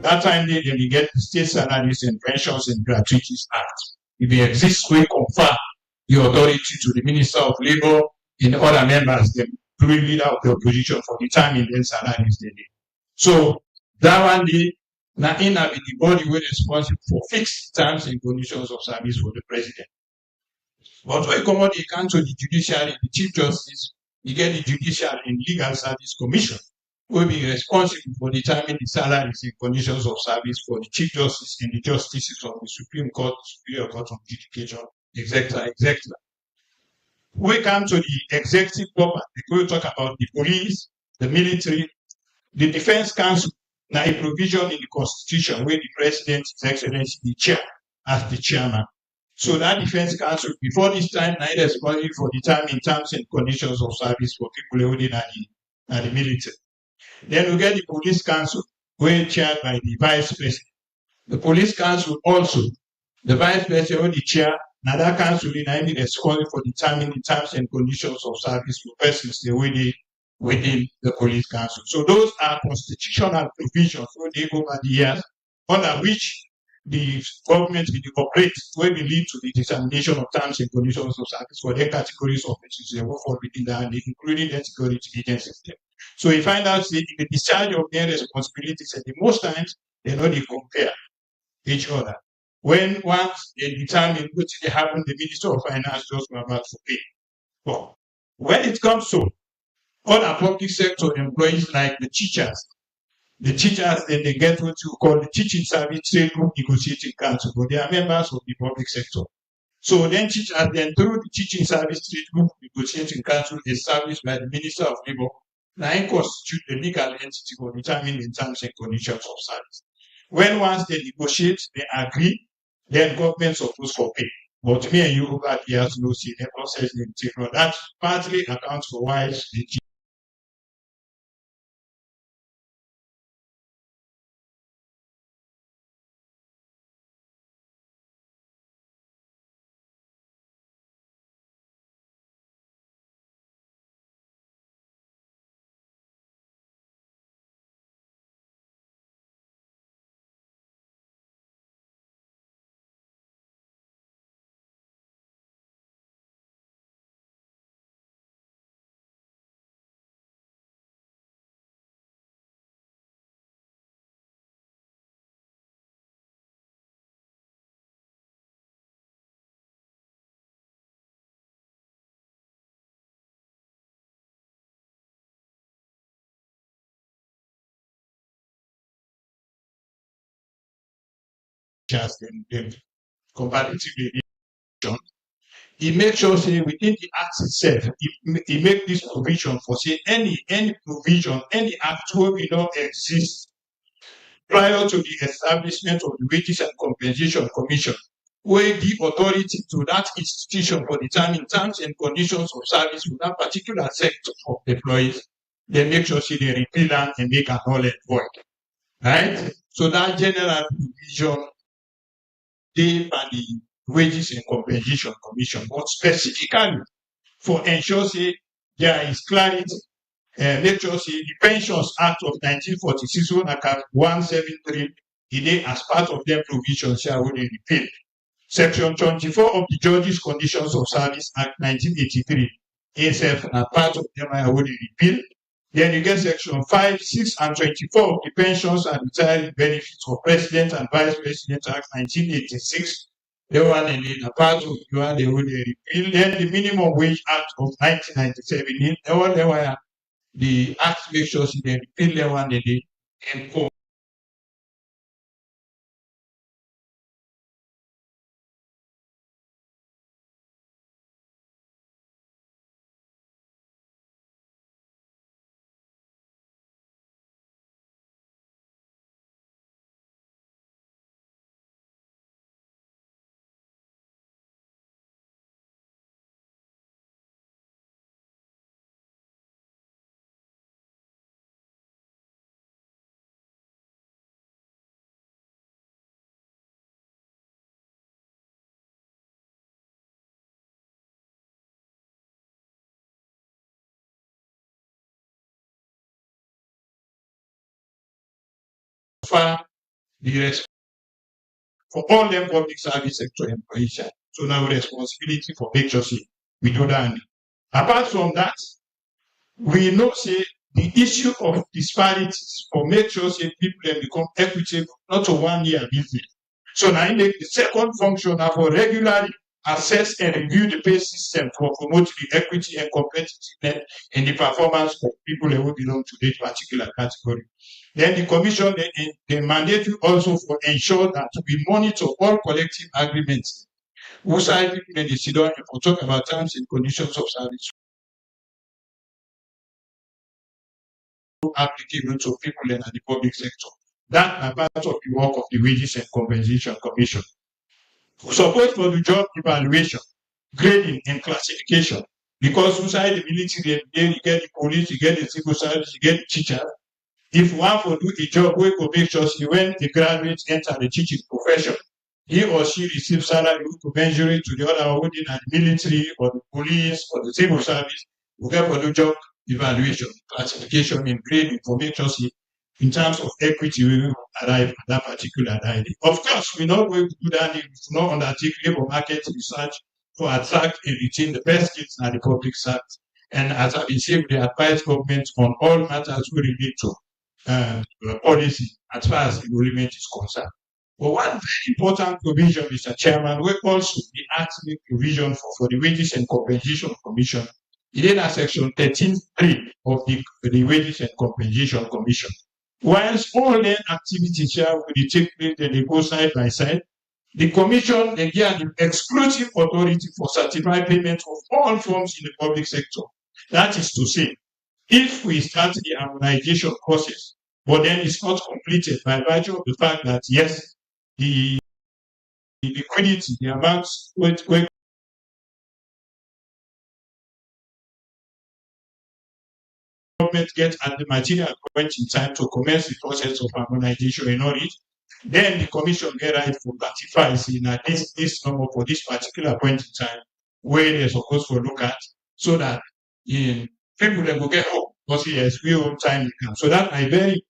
That time they get the State Salaries and Pensions and Gratuities Act. If it exists, we confer the authority to the Minister of Labour and other members, the leader of the opposition for determining their salaries they need. So that one day, now in the body will responsible for fixed terms and conditions of service for the president. But when come out, they come to the judiciary, the Chief Justice, you get the Judicial and Legal Service Commission, will be responsible for determining the salaries and conditions of service for the Chief Justice and the Justices of the Supreme Court, Superior Court of Judication, etc., etc. We come to the executive proper, we will talk about the police, the military, the Defense Council. Now a provision in the Constitution where the President, His Excellency, the chair, as the chairman. So that Defense Council, before this time, now it is responsible for determining terms and conditions of service for people holding at the military. Then we get the Police Council, where chaired by the Vice President. The Police Council also, the Vice President or the chair, now that council is responsible for determining terms and conditions of service for persons within the Police Council. So those are constitutional provisions they over the years under which the government will operate will lead to the determination of terms and conditions of service for their categories of persons they work for within that, including the security agencies. So we find out that in the discharge of their responsibilities, and most times they know they compare each other. When once they determine what they happen, the Minister of Finance just go about to pay. But when it comes to other public sector employees like the teachers, then they get what you call the Teaching Service Trade Group Negotiating Council, but they are members of the public sector. So then teachers, then through the Teaching Service Trade Group Negotiating Council established by the Minister of Labour, now constitute the legal entity for determining the terms and conditions of service. When once they negotiate, they agree, then government supposed for pay. But me and you over the years no see the process in particular. That partly accounts for why the just in comparatively, he makes sure say within the act itself, he make this provision for say any provision, any act where we don't exist prior to the establishment of the Wages and Compensation Commission, where the authority to that institution for determining terms and conditions of service for that particular sector of employees, they make sure say they repeal and make an null and void. Right? So that general provision they by the Wages and Compensation Commission, but specifically for ensure say there is clarity. Make sure say the Pensions Act of 1946, 173, it as part of their provisions shall be repealed. Section 24 of the Judges Conditions of Service Act 1983, ASF, as part of them are already repealed. Then you get section 5, 6, and 24 of the Pensions and Retirement Benefits for President and Vice President Act 1986. They were in a part of they already repealed. Then the Minimum Wage Act of 1997, they were the act make sure they repeal the one they did and far the for all them public service sector employees. So now responsibility for make sure we do that. Apart from that, we know say the issue of disparities for make sure say people become equitable, not a 1 year business. So now the second function are for regularly assess and review the pay system for promote the equity and competitiveness in the performance of people who belong to this particular category. Then the commission they mandate you also for ensure that we monitor all collective agreements. Who side people in the sit down and talk about terms and conditions of service applicable to people in the public sector. That are part of the work of the Wages and Compensation Commission. Support for the job evaluation, grading, and classification. Because inside the military, you get the police, you get the civil service, you get the teacher. If one for do a job, we could make sure when the graduate enter the teaching profession, he or she receives salary commensurate to the other within the military or the police or the civil service. We get for the job evaluation, classification, and grading for make sure in terms of equity, we will arrive at that particular idea. Of course, we're not going to do that if we not undertake labor market research to attract and retain the best skills in the public sector. And as I've been saying, we advise government on all matters we relate to policy as far as enrollment is concerned. But one very important provision, Mr. Chairman, we also the act make provision for the Wages and Compensation Commission. It is a section 13.3 of the Wages and Compensation Commission. Whilst all their activities here will take place and they go side by side, the Commission again the exclusive authority for certified payment of all forms in the public sector. That is to say, if we start the harmonization process, but then it's not completed by virtue of the fact that yes, the liquidity, the amounts government get at the material point in time to commence the process of harmonization in audit, then the commission get right for ratifies in this number for this particular point in time where they're supposed to look at so that in people that will get home because yes, we own time we can. So that is very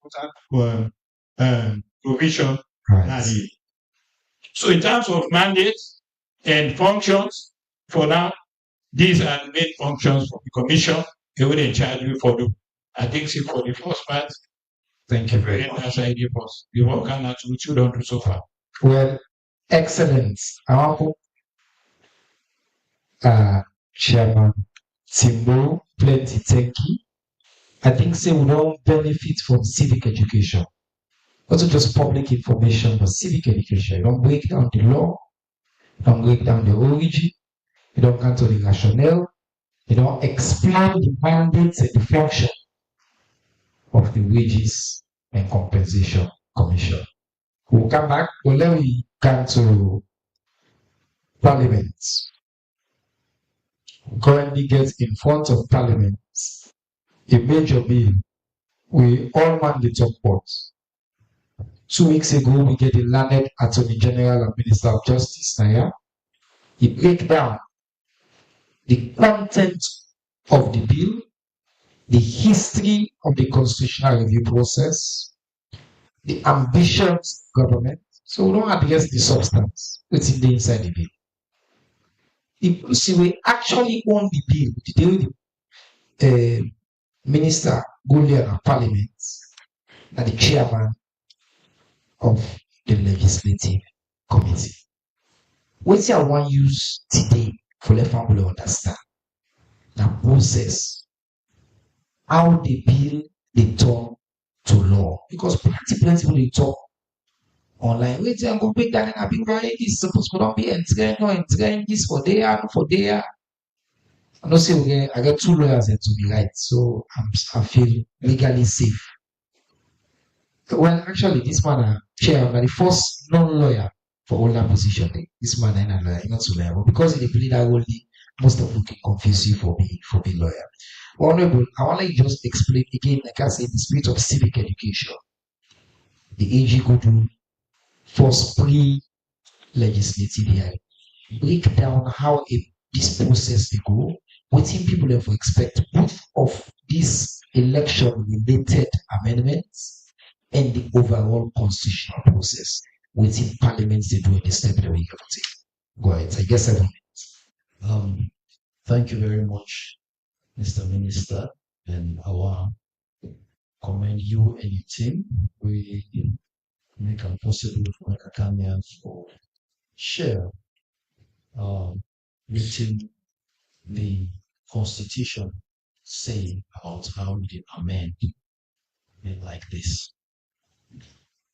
important provision. Right. So in terms of mandates and functions, for now, these are the main functions for the commission. They will in charge you for the I think see for the first part. Thank you very much. That's idea first. The work and what you don't do so far. Well, excellent. Chairman Timbo, plenty thank you. I think say we don't benefit from civic education. Also just public information, but civic education. You don't break down the law, you don't break down the origin, you don't come to the rationale, you don't explain the mandates and the function of the Wages and Compensation Commission. We'll come back, but let me come to Parliament. We currently get in front of Parliament a major bill. We all man the top box. 2 weeks ago, we get a learned Attorney General and Minister of Justice, Naya. He break down the content of the bill, the history of the constitutional review process, the ambitions of government. So we don't address the substance. It's in the inside the bill. See, we actually own the bill. The minister go there at Parliament and the chairman of the Legislative Committee. What I want to use today for the family to understand the process. How the bill they turn to law. Because plenty people they talk online. Wait, I'm going to break down and I've been writing this supposed to not be entering this for there, for there. I don't say okay, I got 2 lawyers here to be right, so I feel legally safe. Well, actually, this man, chairman, the first non-lawyer for all that position. This man is not a lawyer, not a lawyer, but because he believe that only most of them can confuse you for being lawyer. Honorable, I want to just explain again, like I said, the spirit of civic education. The AG go to first pre-legislative hearing. Break down how this process they go, what people have expect both of these election-related amendments and the overall constitutional process within parliaments they do in the step that we have to take. Go ahead. I guess 7 minutes. Thank you very much, Mr. Minister, and I want to commend you and your team. We make it possible for Kakamians for share written the constitution say about how we did amend it like this.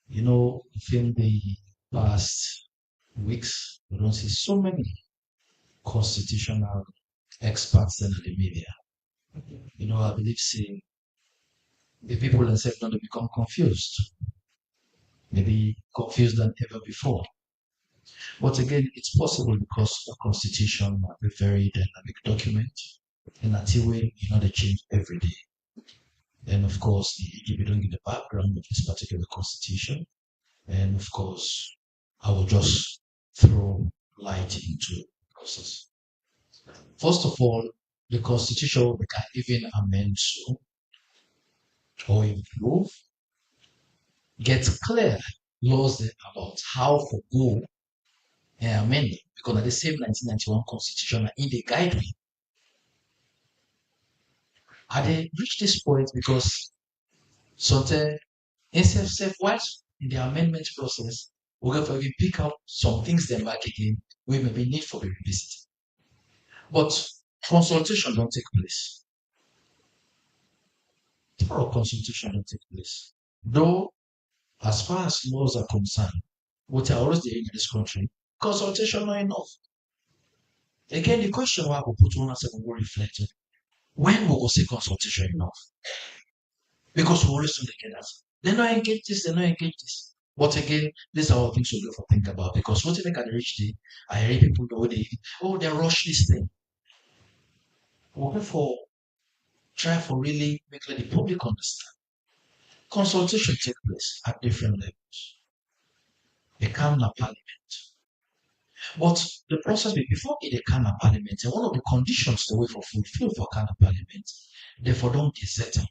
You know, within the past weeks, we don't see so many constitutional experts in the media. You know, I believe saying the people themselves don't become confused, maybe confused than ever before. But again, it's possible because the constitution is a very dynamic document, and until we, they change every day. And of course, if you don't get the background of this particular constitution, and of course, I will just throw light into the process. First of all, the constitution we can even amend to or improve, get clear laws about how to go and amend it. Because at the same 1991 constitution in the guideway. I they reach this point because sometimes instead once in the amendment process, we're going to pick up some things then back again we may be need for the revisited. But consultation don't take place. Thorough consultation don't take place. Though, as far as laws are concerned, what are always doing in this country, consultation not enough. Again, the question why we put on us and we reflect on when we will say consultation enough. Because we always don't get that. They not engage this, they not engage this. But again, these are all things we have to think about because what if I can reach the I hear people know they rush this thing. We for try for really make the public understand. Consultation take place at different levels. They come to parliament. But the process before it come to parliament, and one of the conditions the way for fulfill for come to parliament, therefore don't gazette them.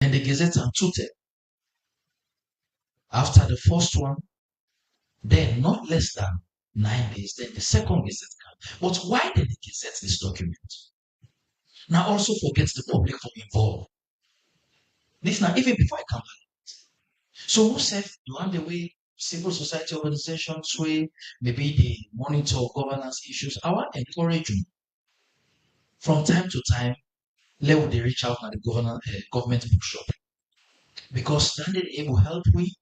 And the gazette and two them. After the first one, then not less than 9 days, then the second gazette comes. But why did the gazette this document? Now also forget the public from involved. This now even before I come back. So who said you want the way civil society organizations way maybe the monitor governance issues? I want to encourage you from time to time, let they reach out to the government bookshop. Because standard able help we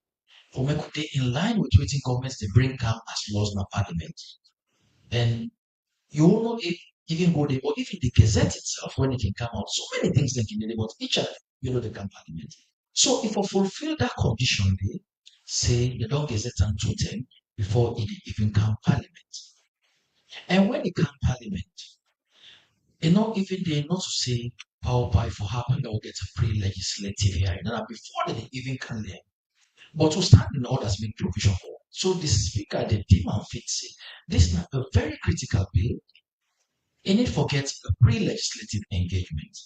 for make they in line with waiting governments they bring come as laws in parliament. And you will not even go there, or even the gazette itself when it can come out. So many things they can do about each other, they can parliament. So if I fulfill that condition, they say they don't gazette until 10 before it even come parliament. And when it come parliament, not even they not to say power by for happen they'll get a pre-legislative hearing. Now before they even come there. But to stand in orders make provision for. So the speaker, the demand fit say, this is a very critical bill. And it forgets a pre-legislative engagement.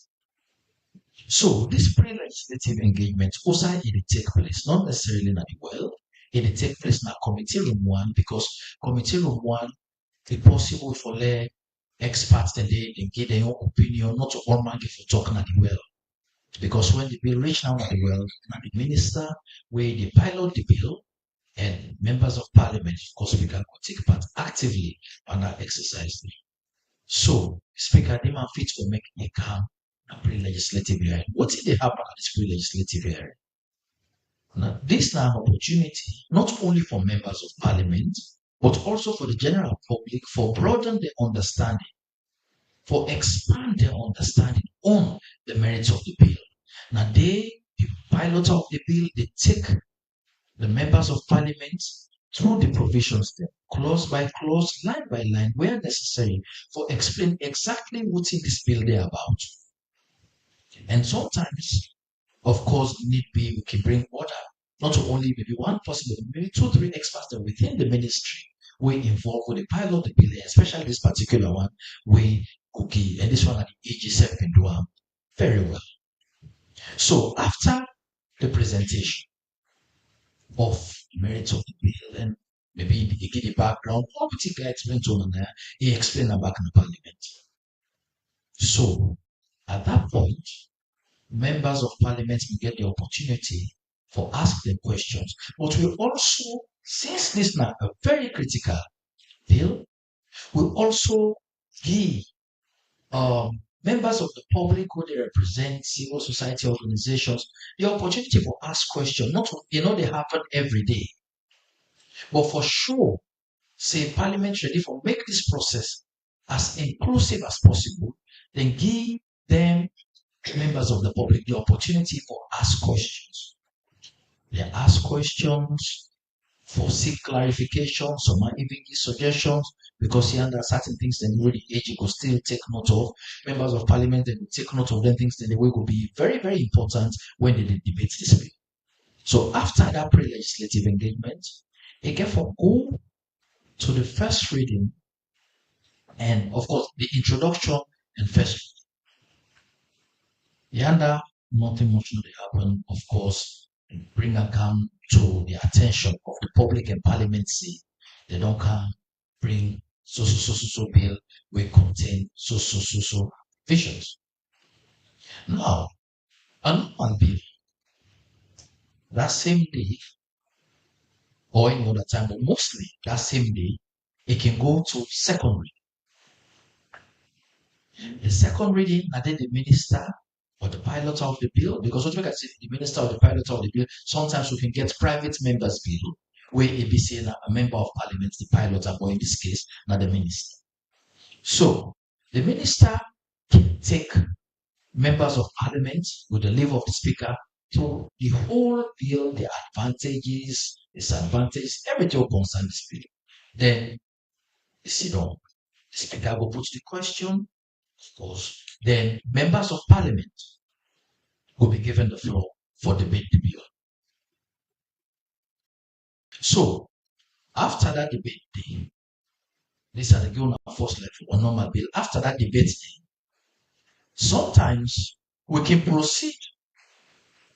So this pre-legislative engagement also it take place, not necessarily in the well, it take place in committee room 1 because committee room 1 it's possible for the experts that they give their own opinion, not to all man for talking at the well. Because when the bill reach now at the well, the minister where they pilot the bill and members of parliament, of course, we can take part actively on that exercise. So, Speaker Demand fit will make a calm a pre-legislative hearing. What did they happen at this pre-legislative hearing? Now, this is an opportunity not only for members of parliament, but also for the general public for broaden their understanding, for expand their understanding on the merits of the bill. Now, the pilot of the bill, they take the members of parliament through the provisions there, clause by clause, line by line, where necessary, for explain exactly what in this bill they're about. And sometimes, of course, need be we can bring order, not only maybe one person, but maybe 2-3 experts that within the ministry we involved with the pilot of the bill, especially this particular one, we cookie, and this one at the AG7 can do very well. So after the presentation of the merits of the bill and maybe he give the background. How would he explain to them there? He explained about in the parliament. So at that point, members of parliament will get the opportunity for ask them questions. But we also, since this is now a very critical bill, we also give members of the public who they represent, civil society organizations, the opportunity for ask questions. Not they happen every day, but for sure, say Parliament ready for make this process as inclusive as possible. Then give them members of the public the opportunity for ask questions. They ask questions for seek clarification. Some might even give suggestions because here there are certain things that the AG will still take note of. Members of parliament they will take note of them things that the way will be very, very important when they debate this bill. So after that pre-legislative engagement, it get for go to the first reading and of course the introduction and first yanda nothing much will happen, of course, bring account to the attention of the public and parliament see they don't come bring so bill will contain so visions. Now, another bill that same day or any other time, but mostly that same day, it can go to second reading. The second reading, and then the minister or the pilot of the bill, because what we can say the minister or the pilot of the bill, sometimes we can get private members bill where ABC a member of parliament, the pilot, or in this case, not the minister. So the minister can take members of parliament with the leave of the speaker to the whole bill, the advantages, disadvantages, everything will concern this bill. Then you sit down. The speaker will put the question, of course. Then members of parliament will be given the floor for debate the bill. So after that debate day, these are the given first level or normal bill. After that debate day, sometimes we can proceed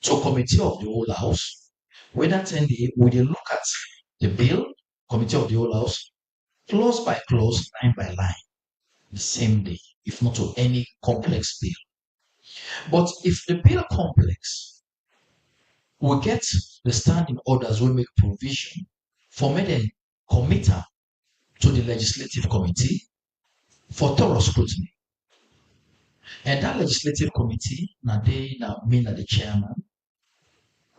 to committee of the whole house, where that day we will look at the bill, committee of the whole house, clause by clause, line by line, the same day, if not to any complex bill. But if the bill complex, we get the standing orders will make provision for making committer to the legislative committee for thorough scrutiny. And that legislative committee, now they now mean that the chairman,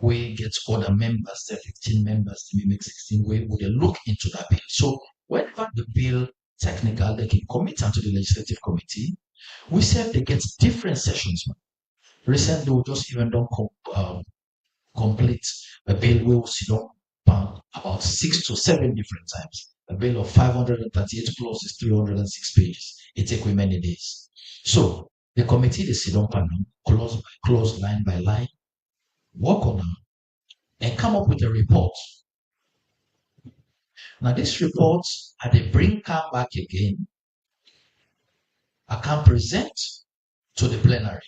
we get other members, the 15 members, they make 16, we will look into that bill. So whenever the bill technical, they can commit to the legislative committee, we said they get different sessions. Recently, we just even don't complete a bill we will sit down about 6 to 7 different times. A bill of 538 clauses, 306 pages. It takes we many days. So the committee they sit down clause by clause, line by line, work on them, and come up with a report. Now this report, I they bring come back again, I can present to the plenary.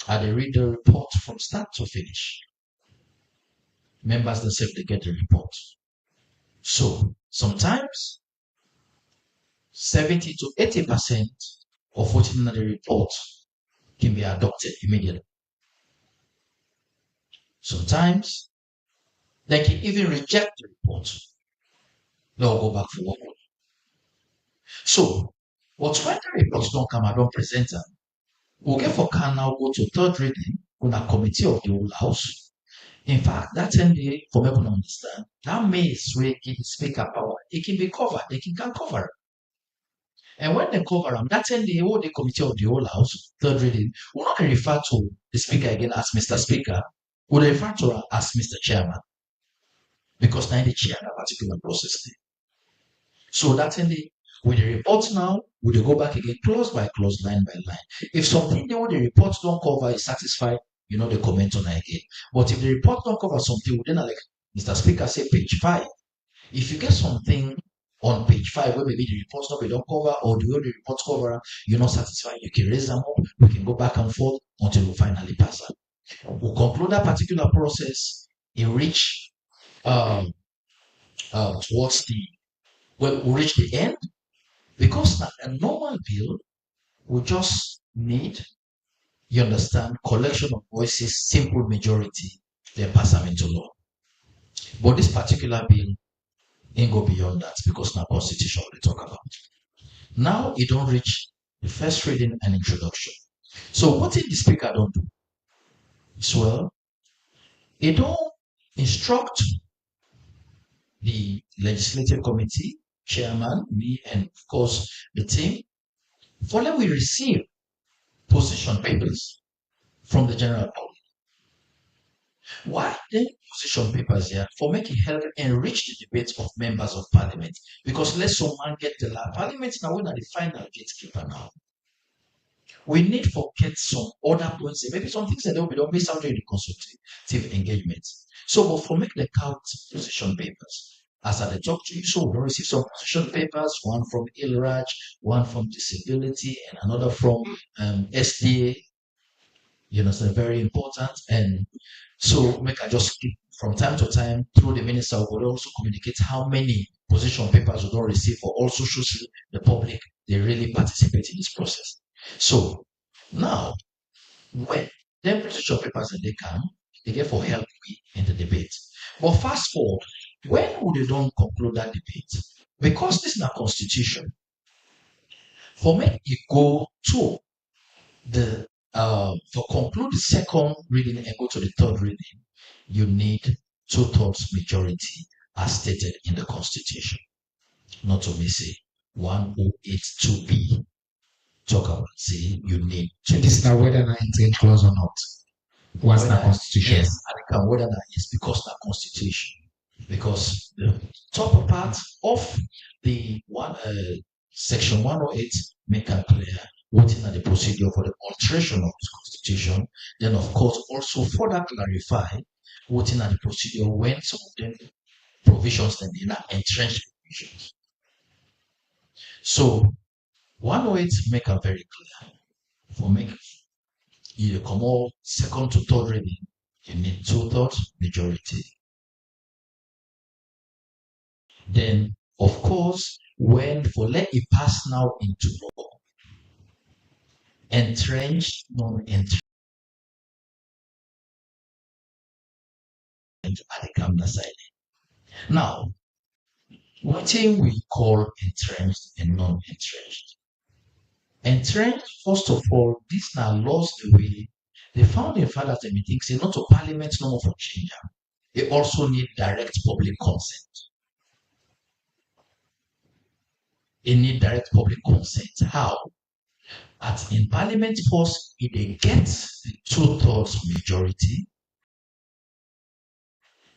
I they read the report from start to finish. Members themselves they get the report. So sometimes 70 to 80% of what's in the report can be adopted immediately. Sometimes they can even reject the report. They'll go back for work. So, but when the reports don't come, I don't present them. We'll get for can now go to third reading on a committee of the whole house. In fact, that 10 day, for people to understand, that maze where give the speaker power, it can be covered, they can cover it. And when they cover them, that 10 day, all the committee of the whole house, third reading, will not refer to the speaker again as Mr. Speaker, will refer to her as Mr. Chairman. Because now the chair that particular process. So that 10 day, with the report now, we go back again, clause by clause, line by line. If something they the reports don't cover is satisfied, they comment on it again. But if the report don't cover something, then like Mr. Speaker say page 5. If you get something on page 5 where maybe the reports not don't cover or the way the reports cover, you're not satisfied, you can raise them up, we can go back and forth until we finally pass it. We conclude that particular process, it reach towards the we reach the end, because a normal bill will just need, you understand, collection of voices, simple majority, then pass them into law. But this particular bill ain't go beyond that, because now constitution they talk about. Now it don't reach the first reading and introduction. So what did the speaker don't do? Well, it don't instruct the legislative committee, chairman, me, and of course the team, for let we receive position papers from the general public. Why then position papers here? For making help enrich the debates of members of parliament. Because let someone get the parliament now, we're not the final gatekeeper now. We need to get some other points, maybe some things that we don't miss out during the consultative engagement. So, but for make the count position papers, as I talk to you, so we don't receive some position papers, one from ILRAJ, one from disability, and another from SDA. You know, so very important. And so make I just keep from time to time through the minister would also communicate how many position papers we don't receive, or also shows the public they really participate in this process. So now, when them position papers and they come, they get for help in the debate. But fast forward, when would they don't conclude that debate? Because this is not constitution. For me, it go to the for conclude the second reading and go to the third reading, you need 2/3 majority as stated in the constitution. Not to me say 1082B talk about say you need So this is now whether not entering clause or not. What's the constitution? Yes, and it can whether that is because the constitution. Because the top part of the one section 108 make it clear what is the procedure for the alteration of this constitution. Then of course also further clarify what is the procedure when some of them provisions then in entrenched provisions. So 108 make it very clear. For make you come out second to third reading, you need 2/3 majority. Then, of course, when for let it pass now into law, entrenched, non-entrenched, at the cabinet side. Now, what thing we call entrenched and non-entrenched? Entrenched, first of all, this now lost the way the founding fathers and meetings say not to parliament no more for change. They also need direct public consent. They need direct public consent. How? At in parliament first, if they get the 2/3 majority,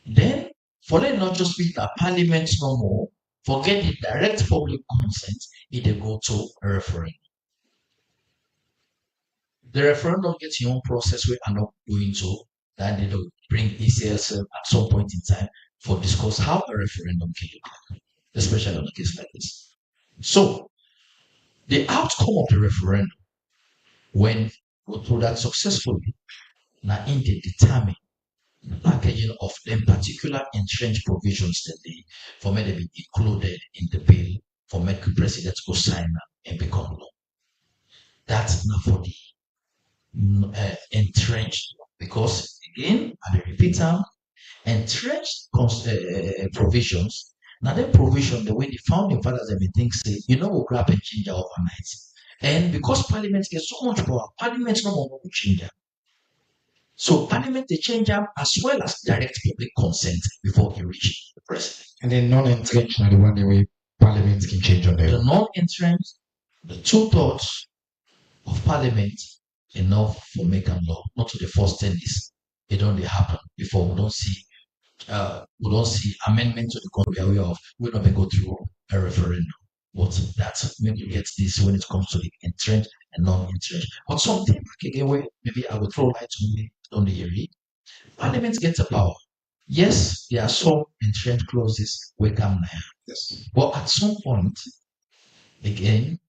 then for them not just be the parliament no more, forget the direct public consent, if they go to a referendum. The referendum gets your own process we are not going to, that they will bring ECS at some point in time for discuss how a referendum can look like, especially on a case like this. So the outcome of the referendum, when we do that successfully, now in the determine the packaging of them particular entrenched provisions that they for me to be included in the bill for make the president go sign up and become law. That's not for the entrenched, because again, I repeat them, entrenched provisions. Now that provision, the way the founding fathers and think say, you know, we'll grab and change overnight. And because parliament gets so much power, parliament no more will change them. So parliament they change them as well as direct public consent before he reach the president. And then non-entrenched are the one the way parliament can change on The them. non-entrenched, the 2/3 of parliament enough for making law. Not to the first 10 is it only happen before we don't see amendment to the code we are aware of. We don't go through a referendum. But that's maybe you get this when it comes to the entrenched and non-entrenched. But something back again where maybe I will throw light on the area. Parliament gets a power. Yes, there are some entrenched clauses we come now. Yes. But at some point, again,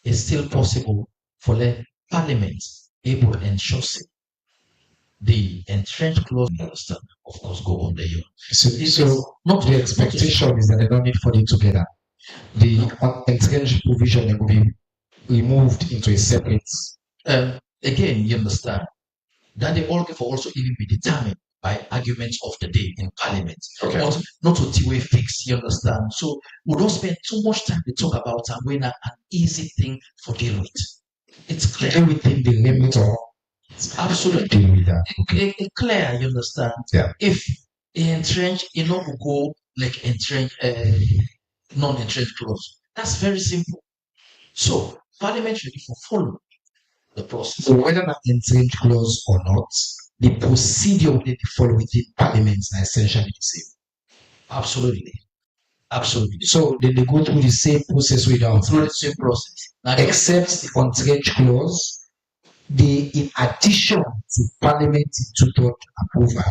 it's still possible for the parliament able to ensure the entrenched clause, of course, go on the So not the expectation is that they don't need for it together. The entrenched provision will be removed into a separate. Again, you understand that the all for also even be determined by arguments of the day in Parliament, but not to two-way fix. You understand? So we don't spend too much time to talk about and when an easy thing for deal with. It's clear. Within the limit of absolutely deal with that. It's clear. You understand? Yeah. If entrenched, will go like entrenched, non-entrenched clause. That's very simple. So Parliament should follow the process. So whether that entrenched clause or not, the procedure they follow within Parliament is essentially the same. Absolutely. So then they go through the same process without through the same process. Now, except the entrenched clause, in addition to Parliament two-third approval,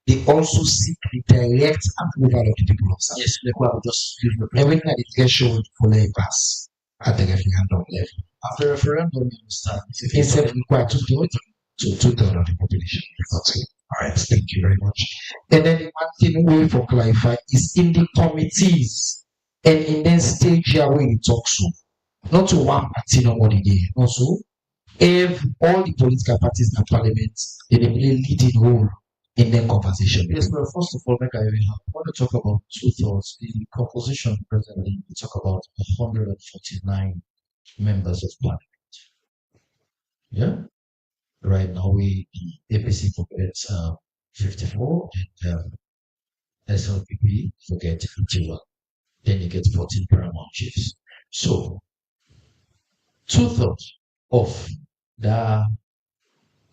they also seek the direct approval of the people of South. Yes, will just use the everything at the threshold for a pass at the referendum level. After referendum, you understand. Instead, require two-thirds of the population. Okay. All right, thank you very much. And then the one thing we for clarify is in the committees and in the stage here where you talk so, not to one party nobody there. Also, if all the political parties in the parliament they play leading role in the conversation. Yes, well, first of all, I want to talk about two-thirds. The composition presently, we talk about 149 members of parliament. Yeah. Right now, the APC forgets 54, and SLPP forget 51. Then you get 14 paramount chiefs. So, two-thirds of the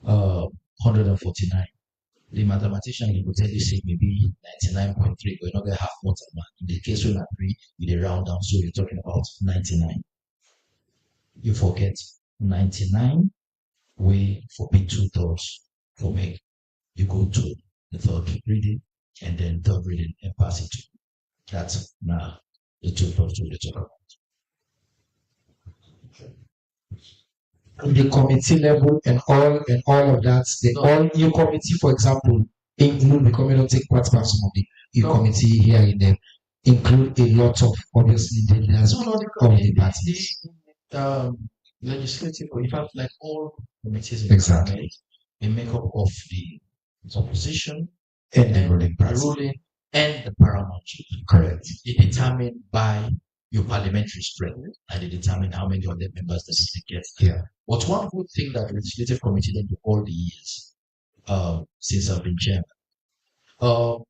149. The mathematician will tell you say maybe 99.3, but you're not going to have more than that. In the case when I agree, you round down, so you're talking about 99. You forget 99 way for being two-thirds for me. You go to the third reading and then third reading and pass it to. That's now the two-thirds we're talking about. The committee level and all of that, all your committee, for example, include the committee take part of some of the committee here in them include a lot of obviously the leaders of the parties. Legislative, in fact, like all committees in exactly the makeup of the opposition and the ruling party. The ruling and the paramount. Correct. It determined by your parliamentary strength and they determine how many of the members that it gets. Yeah. But one good thing that the legislative committee did all the years since I've been chairman,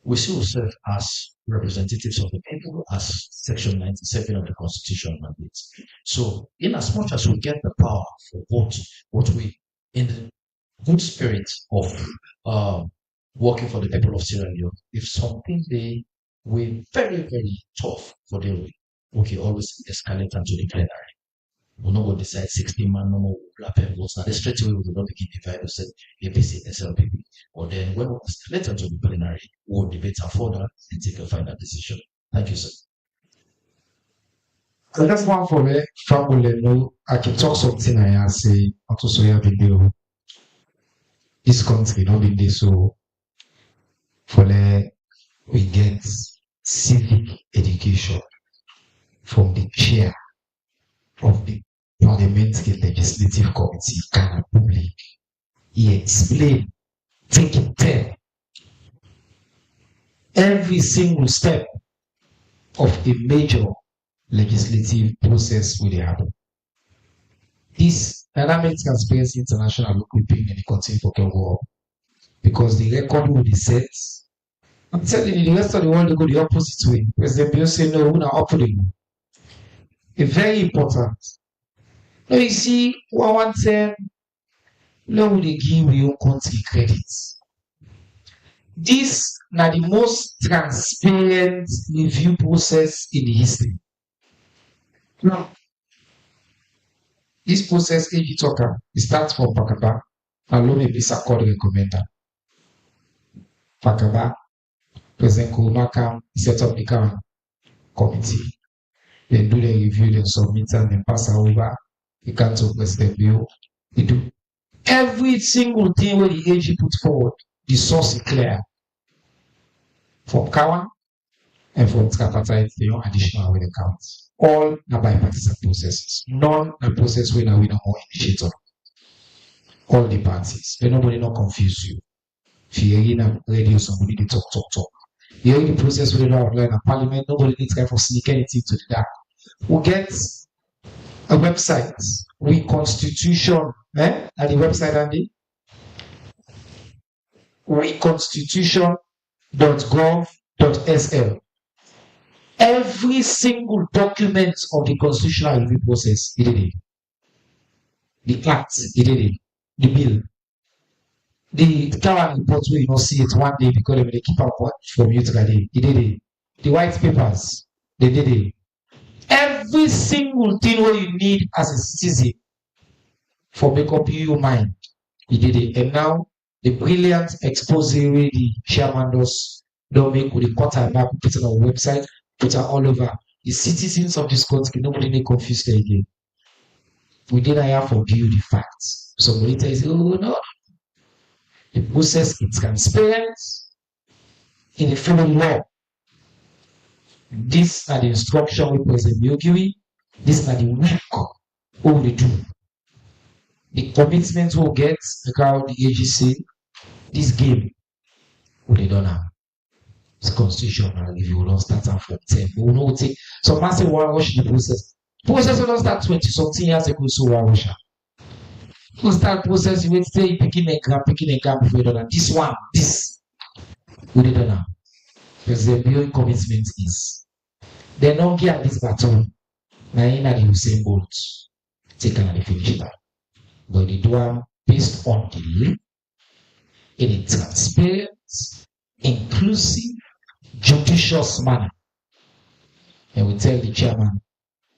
we still serve as representatives of the people as Section 97 of the Constitution mandates. So, in as much as we get the power for vote, what we, in the good spirit of working for the people of Sierra Leone, if something they were very, very tough for deal with, we can always escalate into the plenary. We're not going to decide 16 man no more votes. Now, straight away, we will not begin divide and say APC, SLPP. Or then, when we escalate into the plenary, we'll debate and further and take a final decision. Thank you, sir. So that's one for me. From I can talk something I say, also so you have been this country, not been this so for we get civic education from the chair of the Parliamentary Legislative Committee, Ghana Public. He explained, take it 10. Every single step of a major legislative process will happen. This dynamic Transparency International will be in the country for war because the record will be set. I'm telling you, the rest of the world will go the opposite way. President Bill say no, we're not operating. It's very important. Now you see, 110, now we give your country credits. This now the most transparent review process in the history. Now, this process, AG Talker, it starts from Pakaba, and Lome Bisa called recommender. Pakaba, President Kurumaka set up the committee. They do the review, they submit and then pass over. You can't talk President Bill. They do Every single thing where the AG put forward, the source is clear. From Kawan and from tripartite, the additional with the counts. All are bipartisan processes. None are process where we don't initiate on. All the parties. Let nobody not confuse you. If you're in a radio, somebody they talk. You're in the process where they don't outline a parliament, nobody needs to sneak anything to the dark. We'll get a website with constitution, at the website, Andy. Reconstitution.gov.sl. Every single document of the constitutional review process, it did it. The act, it did it. The bill. The current report, we not see it one day because they keep up from you today. It did it. The white papers, they did it. Every single thing what you need as a citizen for make up your mind, he did it. And now the brilliant expose the chairman does don't make with the quarter back, put it on the website, put it all over. The citizens of this country, nobody may confuse them again. We didn't have for you the facts. Somebody tells you, oh no. The process is transparent in the following law. These are the instructions we President Milky. These are the work what we do. The commitments we'll get, like the agency, this game, what they don't have. It's constitutional. If you don't start from 10, we will not take. So, man say, one watch the process. Process will not start 20 something years ago, so one watch. We'll start process, you will stay picking a gap before you don't have. This one, this, we don't have. Because the real commitment is. They don't get this baton. Now, in the same boat, take another finish time. But they do it based on the law, in a transparent, inclusive, judicious manner. And we tell the chairman,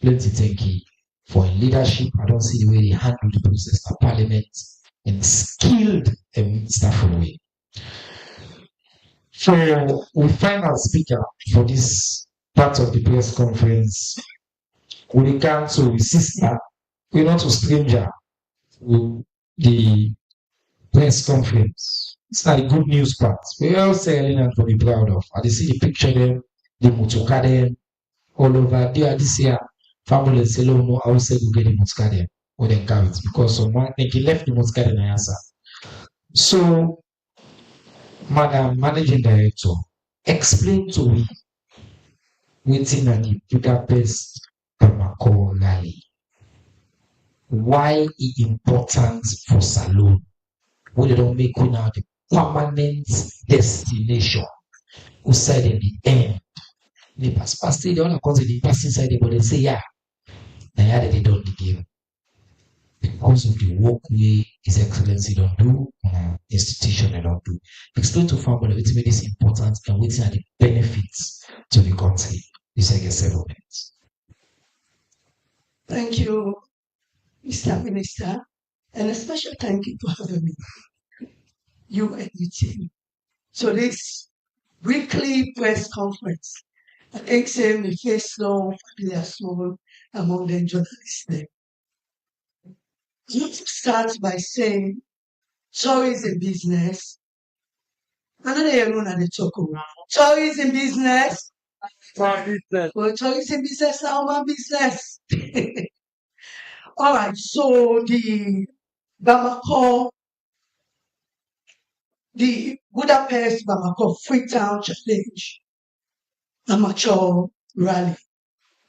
plenty thank you for leadership. I don't see the way they handle the process of parliament in skilled and stafful way. So we find our speaker for this part of the press conference. We come to sister, we're not a stranger with the press conference. It's not a good news part. We're all selling and to be proud of. And they see the picture them, the motoka them, all over there this year. Family say, no, I will say go get the motoka them or then carry it because someone think he left the motoka in the answer. So, Madam Managing Director, explain to me within the Budapest Bamako rally. Why it's important for Salone? When they don't make now the permanent destination. Who said in the end? The past they don't cause the pass inside the body say, yeah. And yeah, they don't the game. Because of the work way His Excellency don't do, institution they don't do. Explain to family what made this important and what are the benefits to the country. This I guess 7 minutes. Thank you, Mr. Minister, and a special thank you for having me. You and your team. So this weekly press conference, I think saying the face long, familiar small among the journalists there. Let's start by saying tourism business. Another alone at the talk around. Tourism business. Well, tourism business now my business. All right, so the Bamako, the Budapest Bamako Freetown Challenge amateur rally.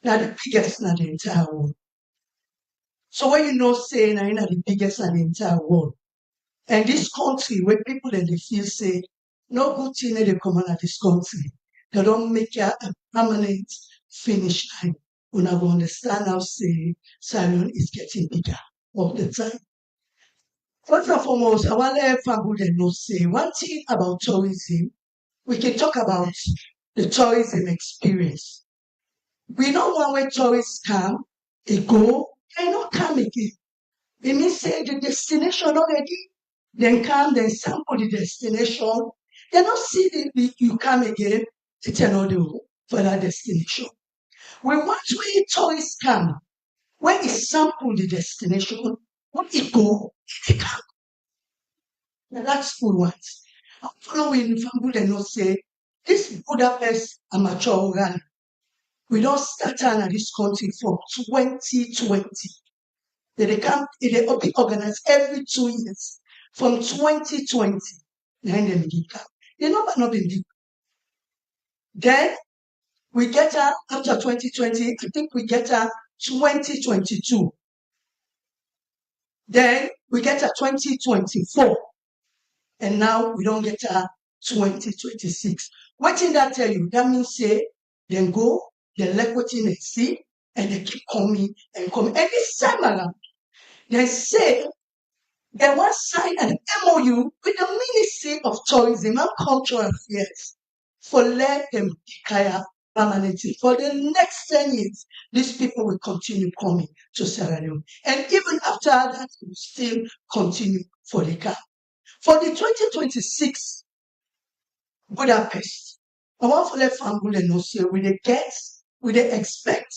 Now the biggest in the entire world. So when you know saying I'm the biggest in the entire world, and this country where people that they feel say no good thing they come out of this country, they don't make a permanent finish line. When I understand how say Zion is getting bigger all the time. First and foremost, I want to let family know say one thing about tourism. We can talk about the tourism experience. We know one way tourists come, they go, they not come again. It means say the destination already, then come, then sample the destination. They not see you come again to tell you for that destination. We want when tourists come, when they sample the destination, when they go, they come. Now that's good ones. Following Fambul and not say this Budapest amateur rally. We don't start at this country from 2020. They come, they be organized every 2 years. From 2020, the number not been big. Then we get her after 2020, I think we get her 2022. Then we get her 2024. And now we don't get her 2026. What did that tell you? That means say, then go, they elect what they see, and they keep coming and coming. And this time around, they say they want to sign an MOU with the Ministry of Tourism and Cultural Affairs for let them declare permanently. For the next 10 years, these people will continue coming to Sierra Leone. And even after that, we will still continue for the car. For the 2026 Budapest, I want to let Fambul and Osia with the guests, with the expect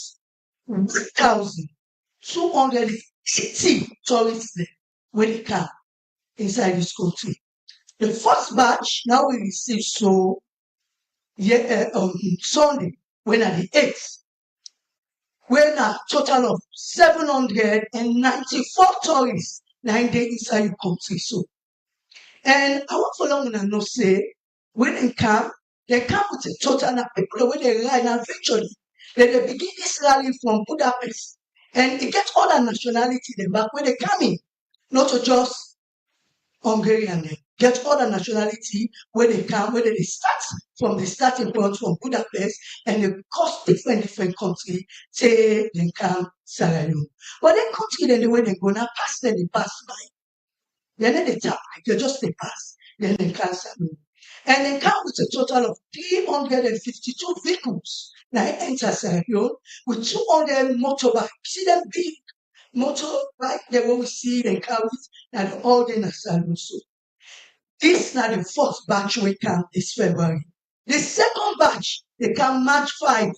1,280 tourists there when they come inside this country. The first batch now we receive Sunday, when at the 8th, when a total of 794 tourists 9 days inside the country. So, and I want for long and know say when they come with a total of people when they ride and eventually they begin this rally from Budapest and they get all the nationality they back when they come in, not to just Hungarian, they get all the nationality where they come, where they start from the starting point from Budapest and they cross different countries, say they come Sierra Leone. But then country then the way they go now pass them, they pass by. Then they tap, they just they pass, then they come Sierra Leone. And they come with a total of 352 vehicles. Now it enters Sierra Leone with 200 motorbikes. See them big motorbike, they will see they carry and all the national. So this is not the first batch we come this February. The second batch, they come March 5.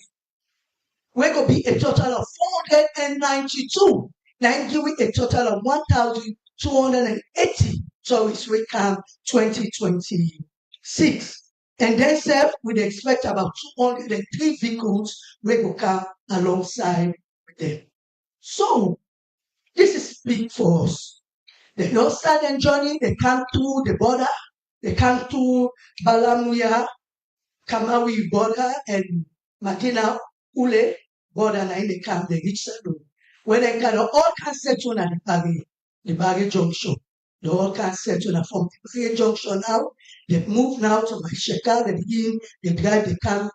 We're going to be a total of 492. Now give it a total of 1,280. So it's we come 2026. And then self, we'd expect about 203 vehicles we will come alongside with them. So this is big for us. They don't start their journey, they come to the border, they come to Balamuya, Kamawi border, and Madina Ule border, and they come, they reach Sado. When they can all can settle at the Barry Junction. They all can settle from the Barry Junction now. They move now to my Sheka, they begin, they drive the car,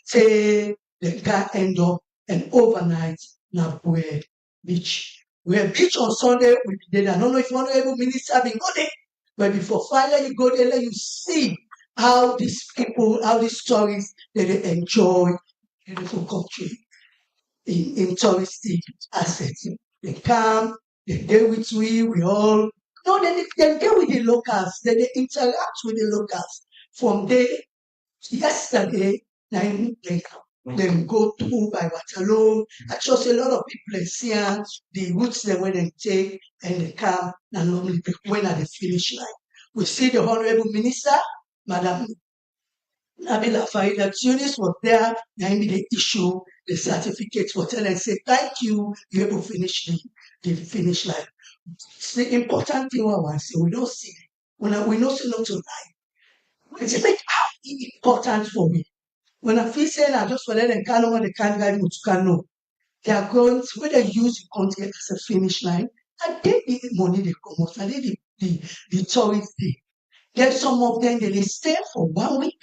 say the car end up, and overnight, Nabwe Beach. We have beach on Sunday. We did. I don't know if one able minister been go there, but before finally you go there, let you see how these people, how these stories that they enjoy beautiful country in touristic assets. They come, they deal with we all. No, they deal with the locals. They interact with the locals. From there, yesterday, then go through by Waterloo. I just a lot of people see the routes they when they take and they come and normally when at the finish line. We see the Honorable Minister, Madam Nabila Faida Tunis was there, and they issue the certificates for tell and say thank you, you able to finish the finish line. It's the important thing I want to say. We don't see when we don't see not to lie. It's make how important for me. When I feel saying I just for let them can't know they can't guide me to can know. They are going to where they use the country as a finish line and they need the money they come out and they the tourists day. Then some of them they stay for 1 week.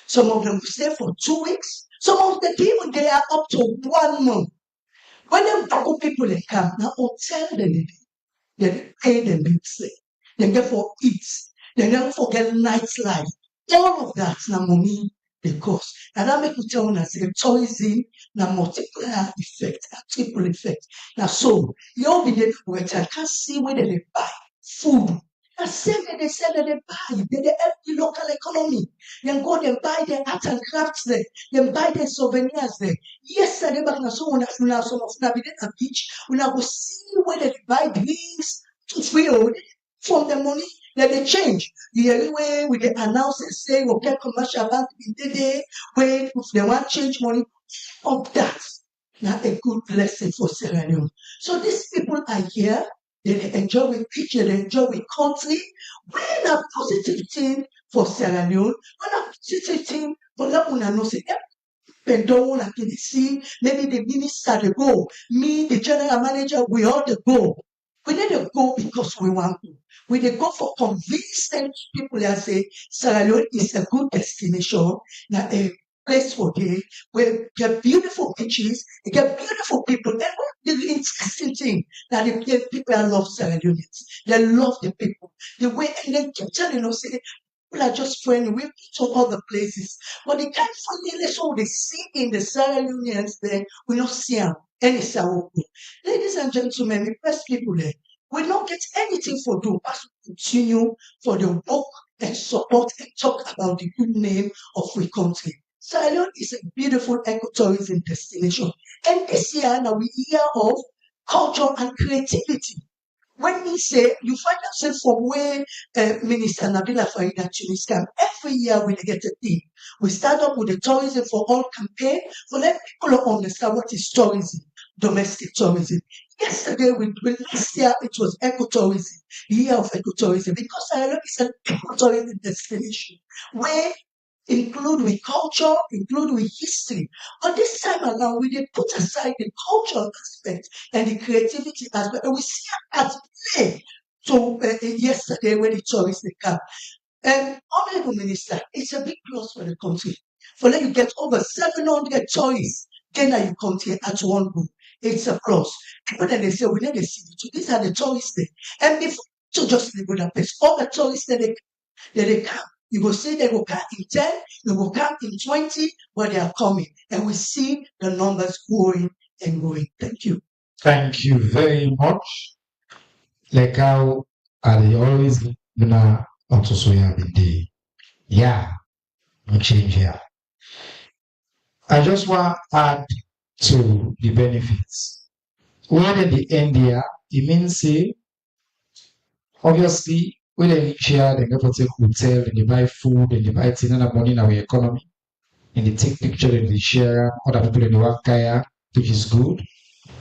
Some of them will stay for 2 weeks. Some of the people they are up to 1 month. When them Bago people they come, now hotel they pay them bills. They get for eat. They never forget nightlife. All of that now money they cost. And that make me tell you the tourism now multiplier effect, a triple effect. Now so you all be there where I can't see where they buy food. And same that they sell that they buy, they help the local economy. Then go and buy their art and crafts there, then buy their souvenirs there. Yesterday back now someone has now some of them at the beach, we now go see where they buy drinks to free from the money. Then they change. The way we they announce and say, okay, commercial bank in the day, wait, if they want change money, of that. Now a good blessing for Sierra Leone. So these people are here, they enjoy with picture, they enjoy with country. When a positive thing for Sierra Leone, when a positive thing for that one, I know say, and don't want to see, maybe the minister they go, me, the general manager, we all the go. We need to go because we want to. We need to go for convincing people that say Sierra Leone is a good destination, now a place for day where you get beautiful beaches, you get beautiful people. And the interesting thing that the people love Sierra Leoneans. They love the people. The way and then keep telling us, say, people are just friendly. We've been to other places. But the kind of friendliness all they see in the Sierra Leoneans there, we not see them any Sahara. Ladies and gentlemen, we press people there. We don't get anything for do as we continue for the work and support and talk about the good name of we country. Sierra Leone is a beautiful ecotourism destination. And this year now we hear of culture and creativity. When we say you find yourself from where Minister Nabila Farida Tunis come, every year we get a theme. We start up with the tourism for all campaign for let people understand what is tourism, domestic tourism. Yesterday, last year it was ecotourism, the year of ecotourism, because Sierra is an ecotourism destination where include with culture, include with history. But this time around, we did put aside the cultural aspect and the creativity aspect, and we see it at play. So yesterday when the tourists they come, and Honorable Minister, it's a big plus for the country. For let you get over 700 tourists, then you come here at one go. It's a plus. But then they say we need to see it. These are the tourists there. And before to just leave Budapest, all the tourists that they come. You will see they will come in 10, they will come in 20, but they are coming. And we see the numbers growing and growing. Thank you. Thank you very much. Like how I always gonna also soya the yeah, no change here. I just want to add to the benefits. When in the end here, it means say obviously when they reach here, they go to take hotel, and they buy food, and they buy things and money in our economy, and they take picture and they share other people in the work kaya, which is good.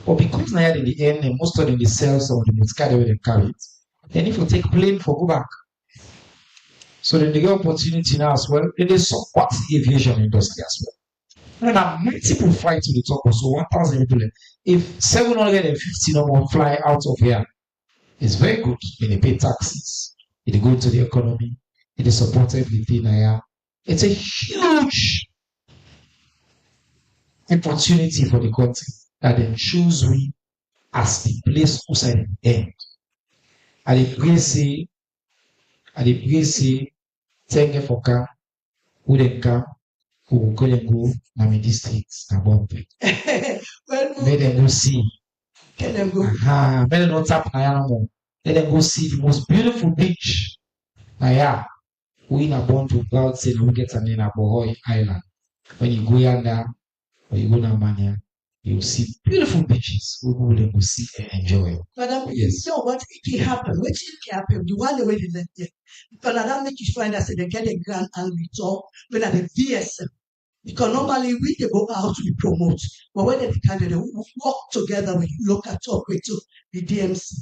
But because now in the end, and most of them they sell some of the carry where they carry it. Then if you take plane for go back. So then they get opportunity now as well. Then they support the aviation industry as well. And there are multiple flights to the top, so 1,000 people. If 750 no more fly out of here, it's very good. When they pay taxes, it go to the economy, it is support everything here. It's a huge opportunity for the country that they choose we as the place outside the end. And the place say, thank you for come, who they come, who will go and go, na my districts, na Bombay. Let them go see. Can them go? Let them not tap na ya no more. Let them go see the most beautiful beach. Na ya, we na born to God say we get an in Abohoi Island. When you go yonder, or you go na Mania, you see beautiful beaches. We will then go see and enjoy. Madam, Yes. so what can happen? What can happen? The one way they let it. But that make you find that they get a grant and we talk when at the VSM. Because normally we they go out to promote, but when they kind of work together with local talk with the DMC.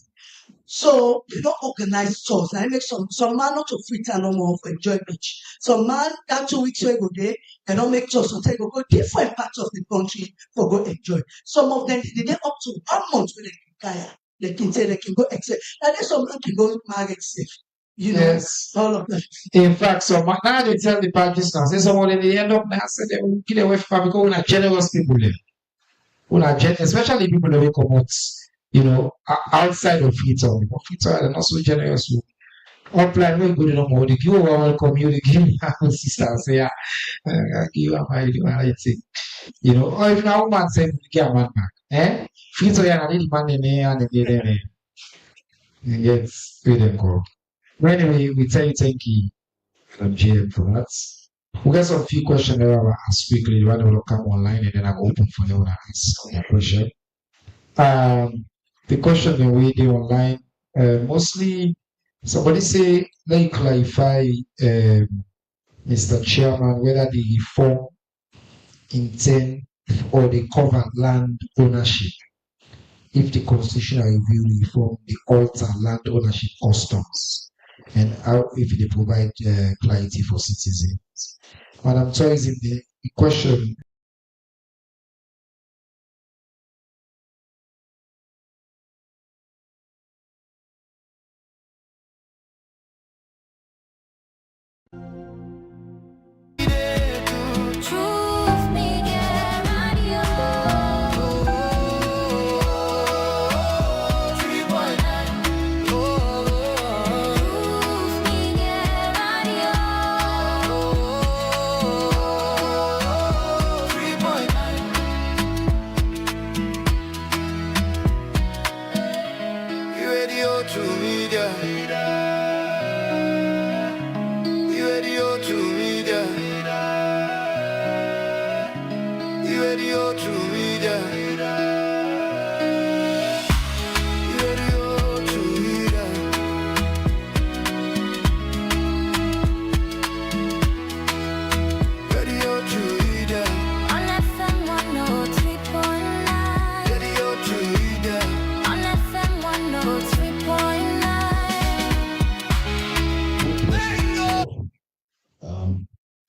So they don't organize tours. I make some man not to free time no more for enjoy beach. Some man that 2 weeks ago there, they don't make tours, so they go different parts of the country for go enjoy. Some of them they up to 1 month with the kaya. They can say they can go except and then some can go married safe. You know, Yes. all of that. In fact, so now they tell the parties now, say someone they end up now, say they will kill away from because we are generous people there. We are especially people that will come out, you know, outside of Freetown. Because Freetown are not so generous. Upline will go to no more. They give you welcome, you they give me a sister, say, yeah, I give you a married, you know, or if now woman say, get a man back, eh? Freetown are a little man in there and they yes, we then go. But anyway, we tell you thank you. GM for that. We got some few questions that I will ask quickly. The one that will come online and then I will open for them to ask your question. The question that we do online, mostly Somebody say, let you clarify, Mr. Chairman, whether the reform intend or they cover land ownership. If the constitutional review reform, they alter land ownership customs, and how if they provide clarity for citizens. Madam Tourism, the question.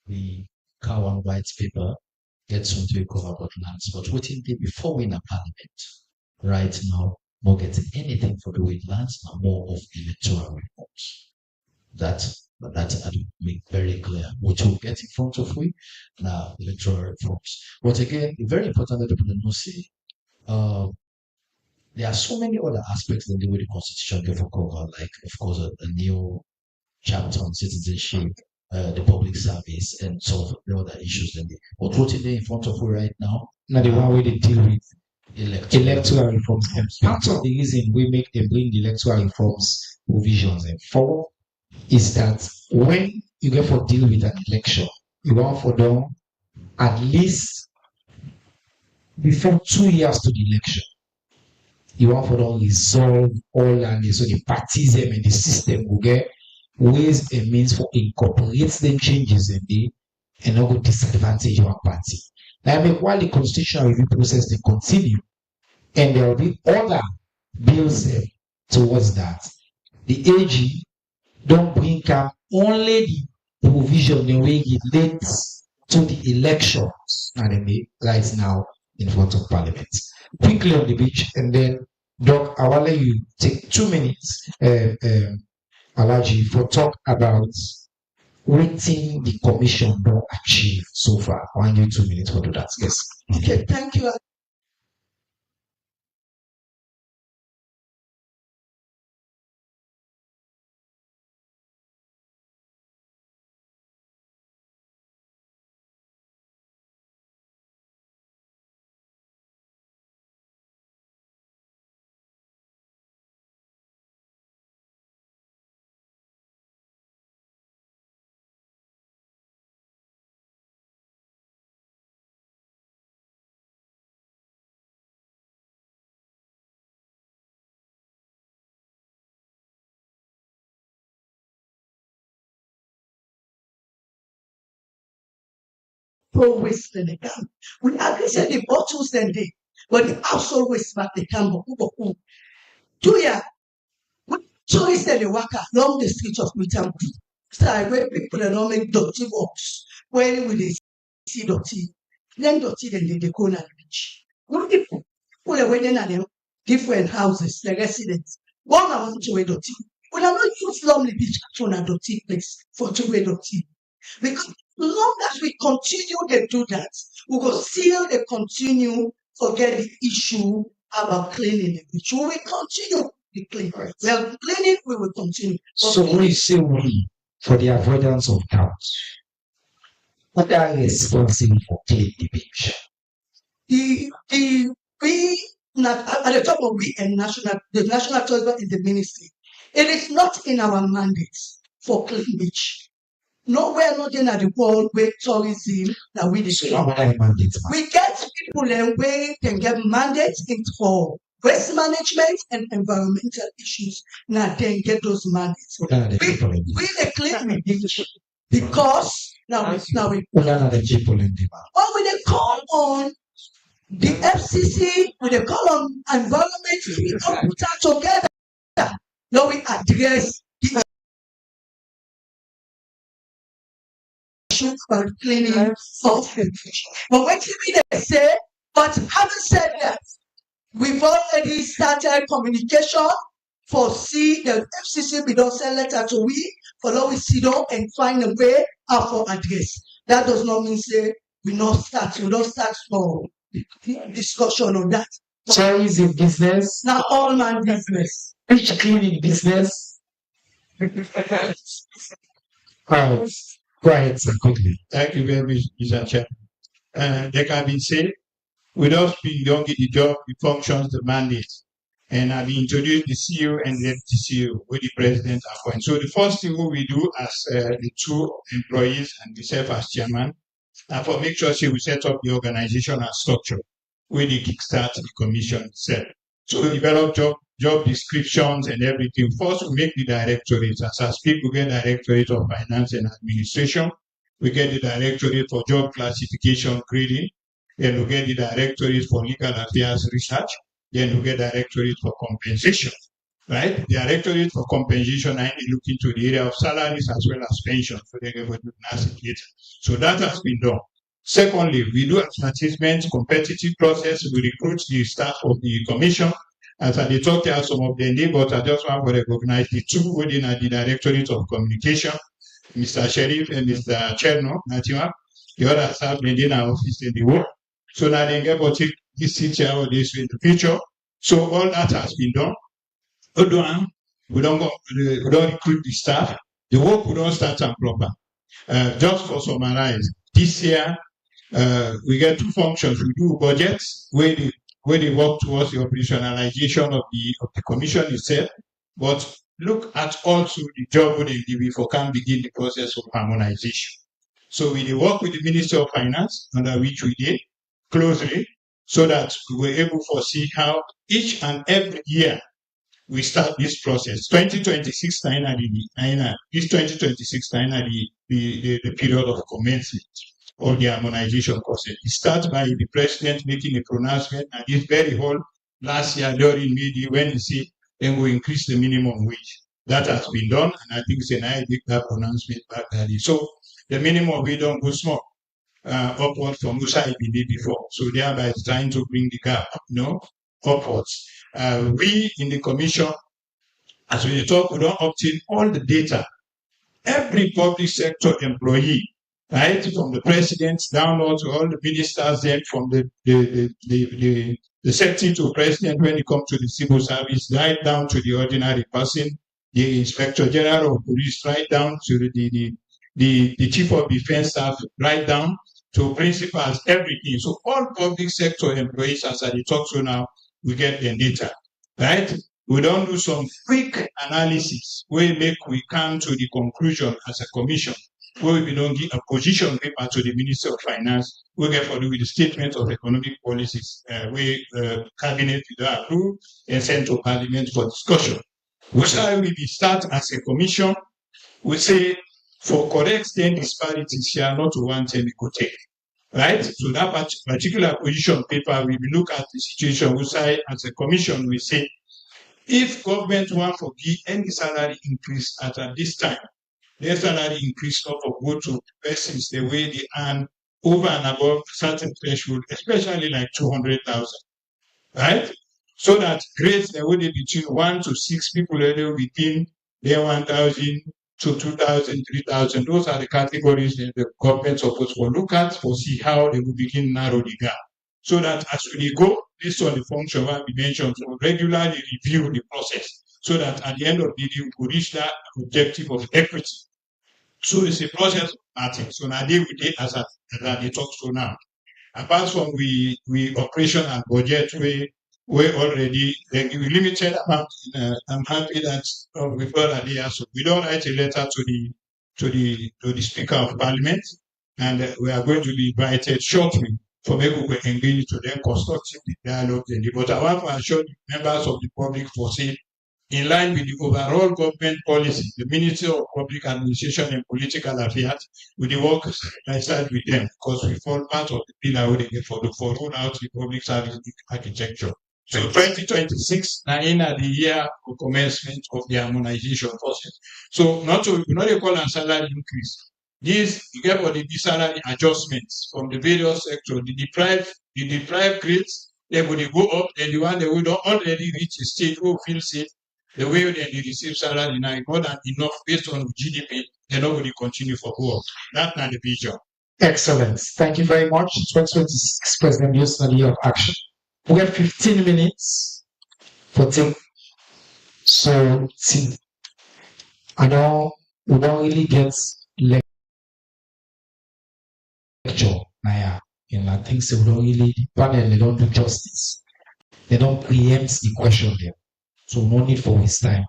The cow and white paper gets on to cover about lands, but waiting day before we in a parliament right now, more getting anything for the with lands and more of electoral reforms. That I make very clear what will get in front of we now electoral reforms. But again, very important that people know say there are so many other aspects in the way the constitution get for cover, like of course a new chapter on citizenship, the public service, and sort of the other issues. But what is there in front of you right now? Now the one way they deal with electoral reforms. And part of the reason we make them bring the electoral reforms provisions and forward is that when you get for deal with an election, you want for them at least before 2 years to the election. You want for them resolve all and so the parties and the system will get ways and means for incorporate them changes in the and not go disadvantage one party. Now, I mean, while the constitutional review process they continue, and there will be other bills towards that. The AG don't bring up only the provision in way it relates to the elections and then right now in front of Parliament. Quickly on the beach, and then Doc, I will let you take 2 minutes, Alaji, for talk about waiting the commission don't achieve so far. I want you 2 minutes for do that. Yes. Okay, thank you. Pro waste in the camp. We agree say the bottles then they, but the household waste back the camp. Do ya? So instead they walk along the streets of Mitambu. So I where people are not make dirty walks. Where we they see dirty. Then dirty then they go on the beach. What people are waiting at them different houses, the residents. One I want to wear dirty. Well, I'm not use Lumley Beach to a dirty place for to wear dirty. Because long as we continue to do that, we will still continue to get the issue about cleaning the beach. We will continue to clean. Right. Well, cleaning we will continue. So we say we for the avoidance of doubt. What are responsible for cleaning the beach? We at the top of we and the national tourism in the ministry. It is not in our mandate for clean beach. Nowhere not in the world where tourism that we So you have a mandate, man. we get people and where can get mandates for waste management and environmental issues. Now then get those mandates. We the clean because now we when they call on the FCC, when they call on environment, we don't put that together. Now we address the issue about cleaning of but what they say, but having said that, we've already started communication for see the FCC we don't send letter to we for now we sit down and find a way out for address. That does not mean say we don't start for discussion on that. Cherries in business. Now all man business. Fish cleaning business. Quiet and quickly. Thank you very much, Mr. Chairman. Like I've been saying, without speed, don't get the job, the functions, the mandate. And I've introduced the CEO and the deputy CEO with the president appoint. So the first thing we do as the two employees and myself as chairman, and for make sure we set up the organization and structure with the kickstart the commission itself. So we develop job descriptions and everything. First, we make the directorates. As I speak, we get directorate of finance and administration. We get the directorate for job classification grading. Then we get the directorate for legal affairs research. Then we get directorate for compensation. Right? The directorate for compensation, I look into the area of salaries as well as pension. So they get later. So that has been done. Secondly, we do advertisement, competitive process. We recruit the staff of the commission. As I talked to some of the neighbors, I just want to recognize the two within the Directorate of Communication, Mr. Sheriff and Mr. Cherno, Natima. The others have been in our office in the world. So now they get about this teacher or this in the future. So all that has been done. We don't recruit the staff. The work we don't start and proper. Just for summarize, this year we get two functions. We do budgets where they work towards the operationalization of the commission itself, but look at also the job where they before can begin the process of harmonization. So we work with the Ministry of Finance, under which we did closely, so that we were able to foresee how each and every year we start this process. 2026 this 2026 the period of commencement of the harmonization process. It starts by the president making a pronouncement at this very hall last year during media when he said then we increase the minimum wage. That has been done, and I think Senai did that pronouncement back early. So the minimum wage don't go small upward from Musa did before. So thereby it's trying to bring the gap, upwards. We in the commission, as we talk, we don't obtain all the data. Every public sector employee, right, from the president downward to all the ministers, then from the secretary to president when it comes to the civil service, right down to the ordinary person, the inspector general of police, right down to the chief of defense staff, right down to principals, everything. So all public sector employees, as I talk to now, we get the data, right? We don't do some quick analysis where we come to the conclusion as a commission, where we don't give a position paper to the Minister of Finance, we get for with the statement of economic policies, where cabinet will approve and send to parliament for discussion. Which we start as a commission, we say for correct then disparities here, not to one time we could take. Right? So that particular position paper, we will look at the situation. We say as a commission, we say if government want to give any salary increase at this time, their salary increase not for go to persons the way they earn over and above certain threshold, especially like 200,000, right? So that grades the way between 1 to 6 people within their 1,000 to 2,000, 3,000. Those are the categories that the government supposed to look at to see how they will begin narrow the gap. So that as we go, based on the function that we mentioned, we regularly review the process so that at the end of the day, we could reach that objective of equity. So it's a process of acting. So now they as they talk to now. Apart from we operation and budget, we already we limited amount. I'm happy that we've got an idea. So we don't write a letter to the Speaker of Parliament, and we are going to be invited shortly for me to engage to then constructive dialogue. But I want to assure the members of the public for saying, in line with the overall government policy, the Ministry of Public Administration and Political Affairs, with the work I start with them because we form part of the pillar for roll out the public service architecture. So 2026 now in the year of commencement of the harmonization process. So not they call a salary increase. This you get what the salary adjustments from the various sectors, the deprived grades, they will go up, and the one they will don't already reach a stage who feels it. The way they receive salary now is more than enough based on GDP, they nobody continue for work. That's not the vision. Excellent. Thank you very much. 2026 President Youth Study of Action. We have 15 minutes for thing. So I know we don't really get lecture. Now, I think so. We don't really panel. They don't do justice. They don't preempt the question there. So no need for waste time.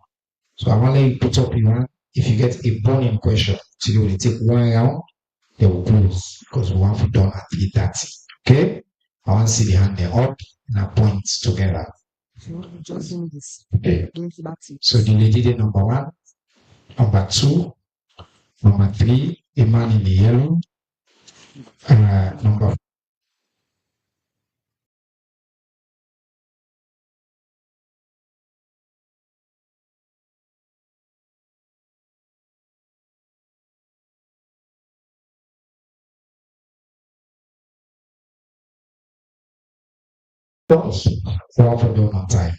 So I want to let you put up your hand. If you get a burning question, so you will take 1 round, they will close because we want to done at 3:30. Okay? I want to see the hand there up and a point together. Okay. So the lady there, number 1, number 2, number 3, the man in the yellow, number 4. For done on time.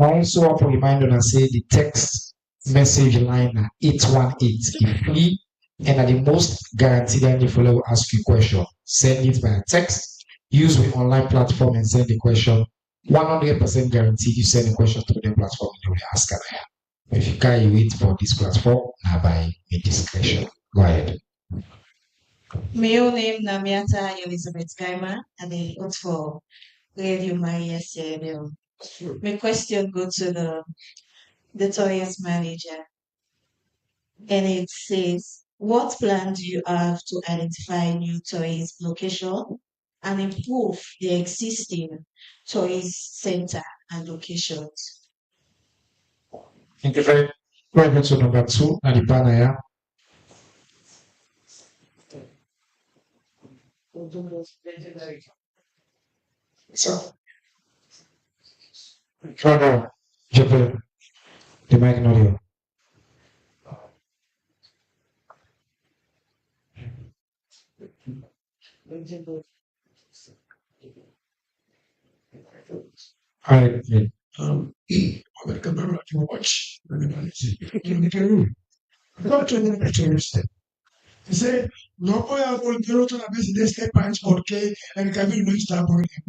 I also want to remind you and say the text message line at 818 is free and at the most guaranteed any follower will ask you a question. Send it by text, use the online platform and send the question. 100% guaranteed you send a question to the platform and they will ask her. If you can't wait for this platform, now by a discretion. Go ahead. My name Namiata Elizabeth Gaima and I vote for Radio Maria CNL. My question goes to the toys manager. And it says, what plan do you have to identify new toys location and improve the existing toys center and locations? Thank you very much. So number 2, Nalipanaya. So, Father, Japan, the Magnolia. I welcome everyone to watch. Not to understand. Dice, no puede volver otra vez de este país porque el camino no está muy bien.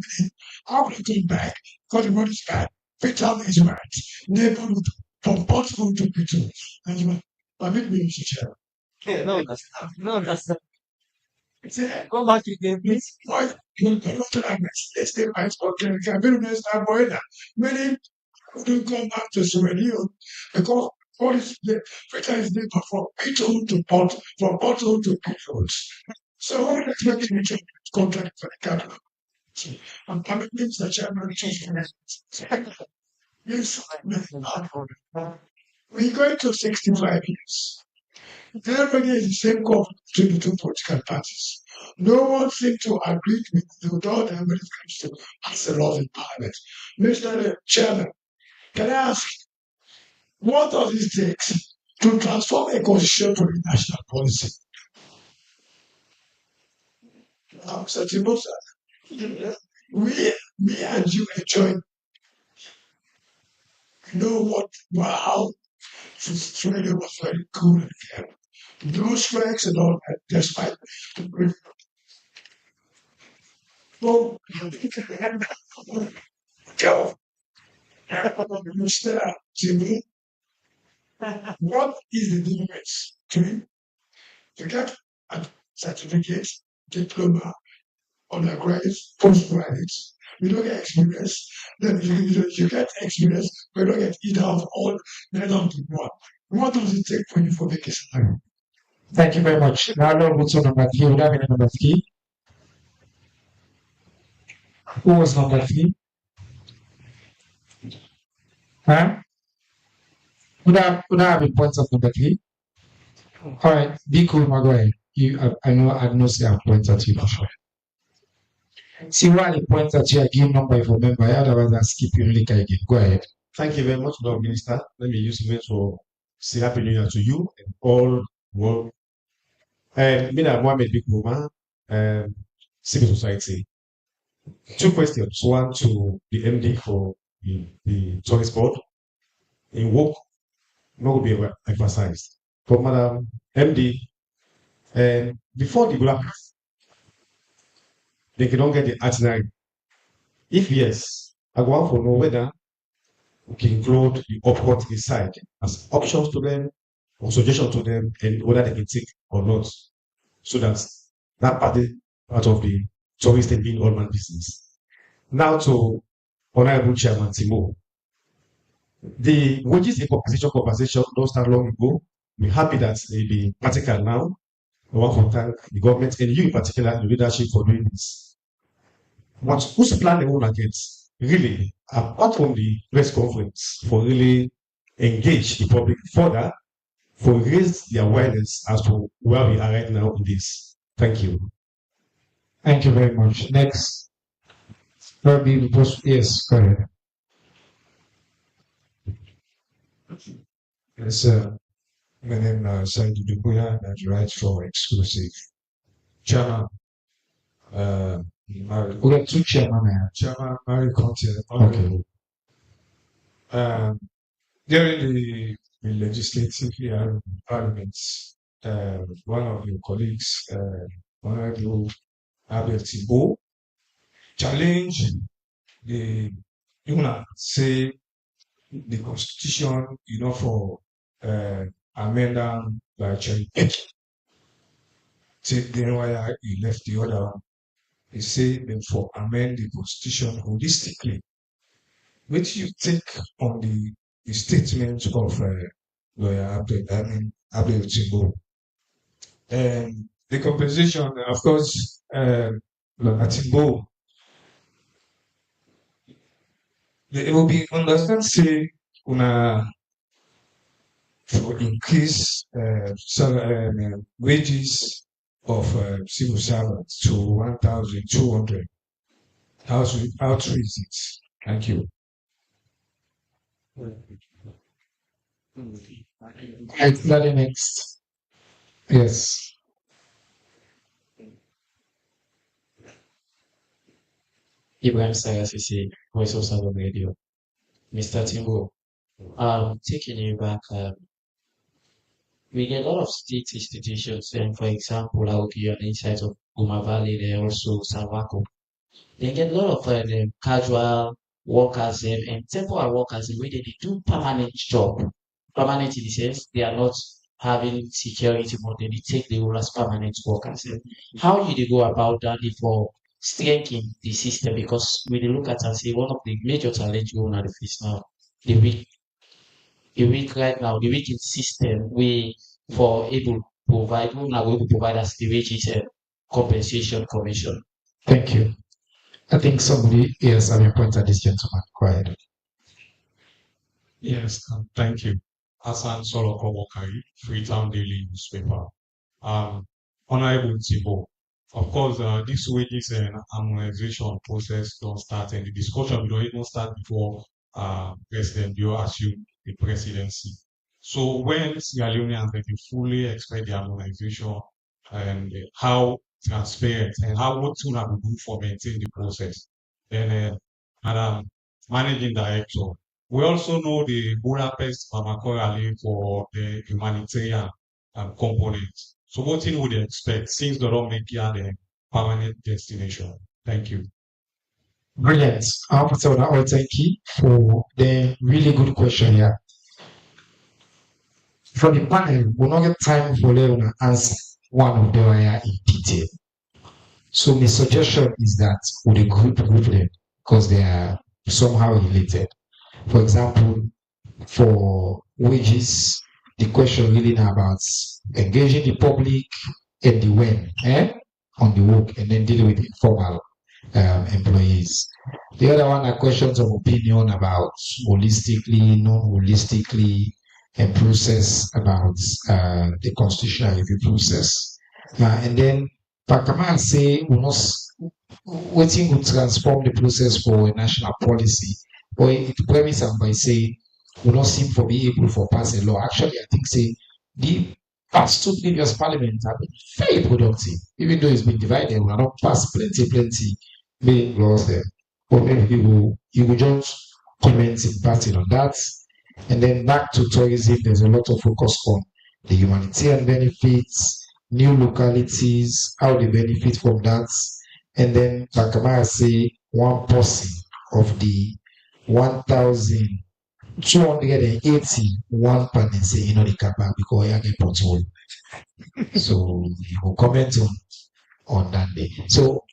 I will come back because the road is bad. Vital is right. Never from possible to people. And I make me share. No, that's not. No, that's not. Dice, Go back again, please. why no otra vez de este país porque el camino no está bueno. Many couldn't come back to Sierra because what is the Vital is there from bottle to pot, from bottle to bottles. So I'm expecting me to contract for the capital. I'm coming Mr. Chairman. Yes, we're going to 65 years. Everybody is the same government between the two political parties. No one seems to agree with the without when it comes to pass the laws in parliament. Mr. Chairman, can I ask, what does it take to transform a constitution to a national policy? Mr. Timosa, me and you enjoy how Australia was very cool and fair. No strikes and all that, despite well, go. Mr. Jimmy, what is the difference between you get a certificate, diploma, undergraduate, postgraduate, you don't get experience, then you get experience, but you don't get either of all, none of the one. What does it take for you for vacation? Thank you very much. Now Lord go to number 3. Would have been number 3? Who was number 3? Huh? Would I have a point of number 3? All right, be cool, my guy. I know say I point at you for sure. See why I point at you, I give number if you remember, otherwise I skip you really again. Go ahead. Thank you very much, Lord Minister. Let me use it to say Happy New Year to you and all world. Me and Mohammed Big Moma, civil society. 2 questions. One to the MD for the tourist board. In work, not be emphasized. For Madam MD, before the black, they cannot get the itinerary. If yes, I want to know whether we can include the upward inside as options to them or suggestions to them and whether they can take or not. So that part of the tourist and being all man business. Now to Honorable Chairman Timo. The wages and compensation don't start long ago. We're happy that they be practical now. I want to thank the government and you in particular, the leadership for doing this. But whose plan they want to get? Really, apart from the press conference, for really engage the public further, for raise the awareness as to where we are right now in this. Thank you. Thank you very much. Next. Yes, go ahead. Yes, my name is Saidi Dubuya, and I write for Exclusive. Chairman, We got 2 chairman. Chairman Mary Conte. Okay. During the legislative year in Parliament, one of your colleagues, Honorable Abel Thibault, challenged the say the constitution, for amendment by Cherry Pick. Take the why he left the other one. He said them for amend the constitution holistically. What do you think on the statement of lawyer Abel Thibault? The compensation, of course, lawyer Thibault, it will be understand say for increase wages of civil servants to 1,200. How to is it? Thank you. Exactly next. Yes. Ibrahim Sayasisi, Voice of Southern Radio. Mr. Timbo, taking you back, we get a lot of state institutions, and for example, I'll give you an insight of Guma Valley, there also Salwako. They get a lot of casual workers and temporary workers where they do permanent job. Permanent in the sense they are not having security, but they take the role as permanent workers. How do they go about that for strengthening the system? Because when you look at and say one of the major challenges going on the face now, the weak right now, the weak in system we for able provide we are able to provide us the wages and compensation commission. Thank you. I think somebody else have a point at this gentleman. Go ahead. Yes, thank you. Hassan Soloko Wakari, Freetown Daily Newspaper. Honorable Tibo, of course, this wages and harmonization process don't start, and the discussion will even start before President Bio assumed the presidency. So when Sierra Leoneans they can fully expect the harmonization and how transparent and how what to do for maintain the process. And Madam Managing Director, we also know the Budapest Bamako rally for the humanitarian component. So what thing would you expect since the don't make it a permanent destination? Thank you. Brilliant. I want to thank you for the really good question here. For the panel, we'll not get time for them to answer one of them in detail. So my suggestion is that we group them because they are somehow related. For example, for wages, the question really now about engaging the public and the when, on the work, and then dealing with informal employees. The other one are questions of opinion about holistically, non-holistically, and process about the constitutional review process. And then Pakama say we must waiting to transform the process for a national policy. Or it premise am by say we not seem to be able to pass a law. Actually, I think say the past two previous parliaments have been very productive, even though it's been divided. We are not passed plenty big laws there. But maybe you will just comment in passing on that. And then back to tourism, there's a lot of focus on the humanitarian benefits, new localities, how they benefit from that. And then Bakamara say 1% of the 1,281 panels say, they come back because I get portfolio. So you will comment on that day. So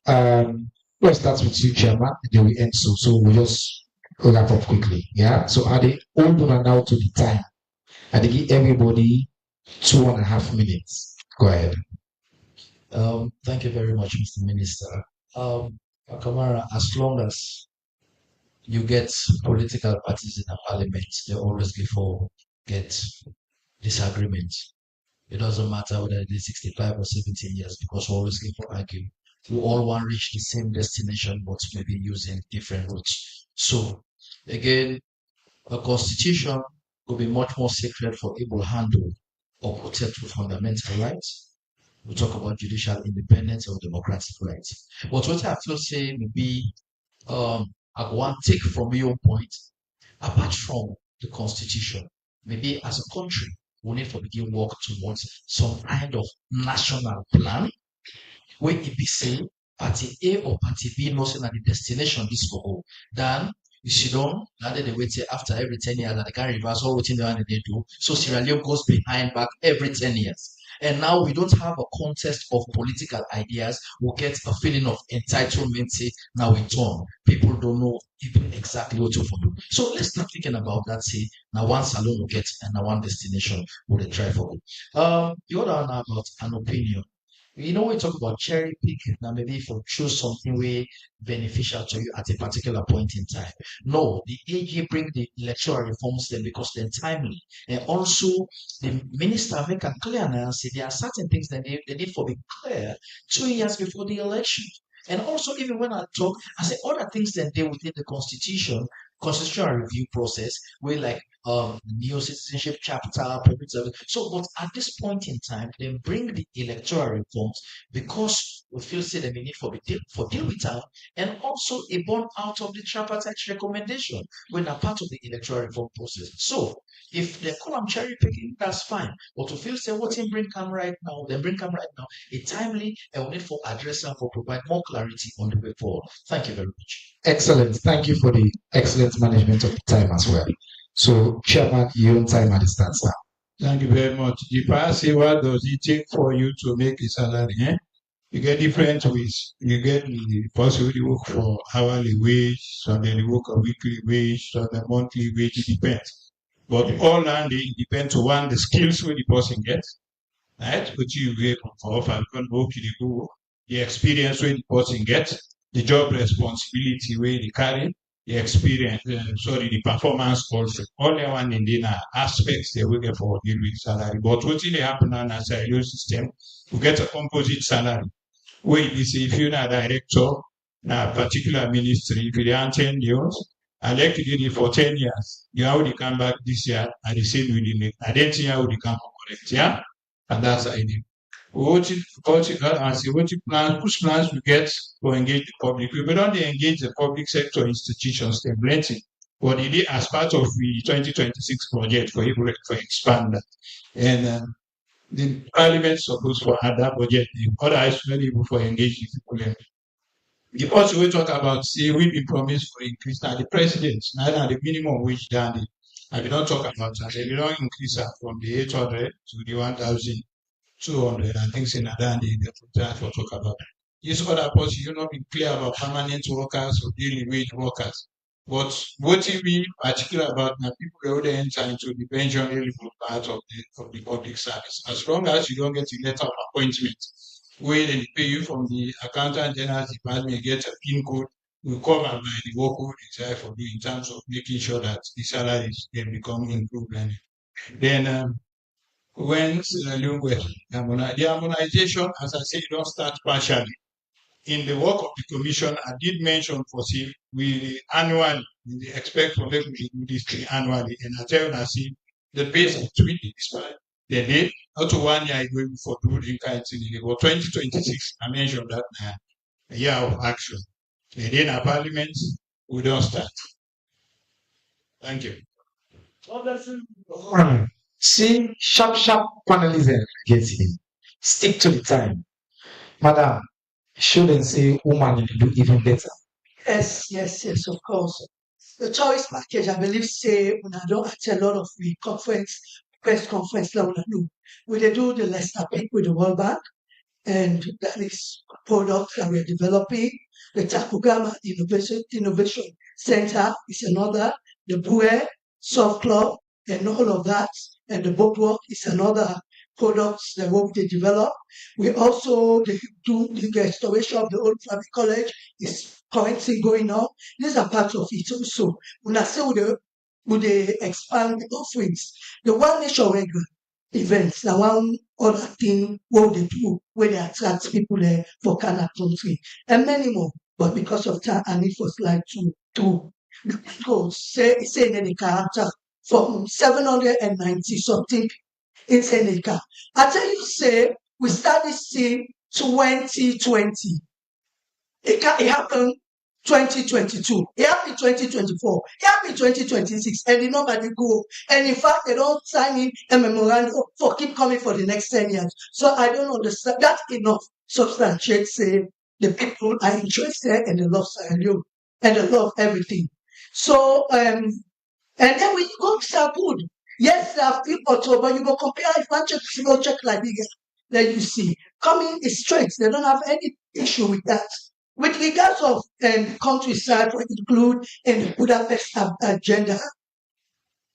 let's start with you, Chairman, then we end so. So we just wrap up quickly. Yeah. So are they hold on now to the time? And they give everybody 2.5 minutes. Go ahead. Thank you very much, Mr. Minister. Kamara, as long as you get political parties in the parliament, they always get disagreement. It doesn't matter whether it is 65 or 17 years, because we always give for argue. We all want to reach the same destination, but maybe using different routes. So, again, a constitution will be much more sacred for able handle or protect fundamental rights. We talk about judicial independence or democratic rights. But what I feel say maybe I want take from your point, apart from the constitution, maybe as a country, we need to begin work towards some kind of national plan where it be say party A or party B knows that the destination is for all. Then you sit down, now they wait after every 10 years and they can reverse all what they do. So Sierra Leone goes behind back every 10 years. And now we don't have a contest of political ideas. We get a feeling of entitlement. Say, now we turn. People don't know even exactly what to do. So let's start thinking about that. Say, now one salon will get and now one destination will try for it. The other one about an opinion. We talk about cherry pick, now maybe if you choose something way beneficial to you at a particular point in time. No, the AG bring the electoral reforms then because they're timely. And also the minister make a clear and say there are certain things that they need to be clear 2 years before the election. And also, even when I talk, I say other things that they within the constitutional review process, where like new citizenship chapter, public service. So, but at this point in time, they bring the electoral reforms because we feel say that we need for deal with them, and also a born out of the tripartite recommendation when a part of the electoral reform process. So, if they call them cherry picking, that's fine. But to feel say what in bring come right now, then bring come right now, a timely and we need for address and for provide more clarity on the way forward. Thank you very much. Excellent. Thank you for the excellent management of the time as well. So, Chairman, your own time at the start now. Thank you very much. The past, what does it take for you to make a salary? You get different ways. You get the possibility work for hourly wage, some then you work a weekly wage, some the monthly wage, it depends. But all and it depends on one, the skills where the person gets, right? Which you get for offer, the experience where the person gets, the job responsibility where they carry, the experience, the performance also. All the one in the aspects they will get for deal with salary. But what really happen on a salary system, you get a composite salary. Where you say if you're a director in a particular ministry, if you are 10 years, and like you did it for 10 years, you already come back this year and the same within it. I don't think I would come correct, yeah? And that's the idea. What plans, which plans we get to engage the public? We don't engage the public sector institutions, they're plenty. But it is as part of the 2026 project for able to expand that. And the parliament supposed to have that budget, otherwise not able to engage the people. The also we talk about, say, we be promised for increase now the president, now the minimum wage down. I will not talk about that. They will not increase that from the 800 to the 1,200 and things in that they for talk about. This other person, you not be clear about permanent workers or daily wage workers. But what if we particular about now people who already enter into the pension eligible part of the public service. As long as you don't get a letter of appointment, where they pay you from the accountant general's department, you get a PIN code, will cover by the work we desire for you in terms of making sure that the salaries can become improved. And then when the harmonization, as I said, don't start partially. In the work of the commission, I did mention for see we annually we expect from them to do this thing annually. And I tell you, I see the pace between the despite the day, not to 1 year going for doing kind of thing. But 2026, I mentioned that a year of action. And then our parliament, we don't start. Thank you. See, sharp panelism gets him. Stick to the time. Madam, shouldn't say woman do even better. Yes, of course. The choice package, I believe, say when I don't attend a lot of the press conference now, we they do the Leicester Bank with the World Bank, and that is products that we're developing. The Takugama Innovation Center is another, the Bue Soft Club, and all of that, and the bookwork is another products that we develop. We also do the restoration of the old family college is currently going on. These are part of it also. When I say would they expand the offerings, the One Nation Regular events, now one other thing what they do where they attract people there for Canada country and many more. But because of time, I need for slide to go say the character from 790 something in Seneca. I tell you, say we started seeing 2020. It happened 2022. It happened 2024. It happened 2026. And the nobody go. And in fact, they don't sign in a memorandum for keep coming for the next 10 years. So I don't understand. That's enough substantiate say the people are interested and they love Sierra Leone and they love everything. So and then when you go to good, yes, there are people too, but you go compare if one check single check like this, then you see coming is straight. They don't have any issue with that. With regards of countryside, we include in the Budapest agenda,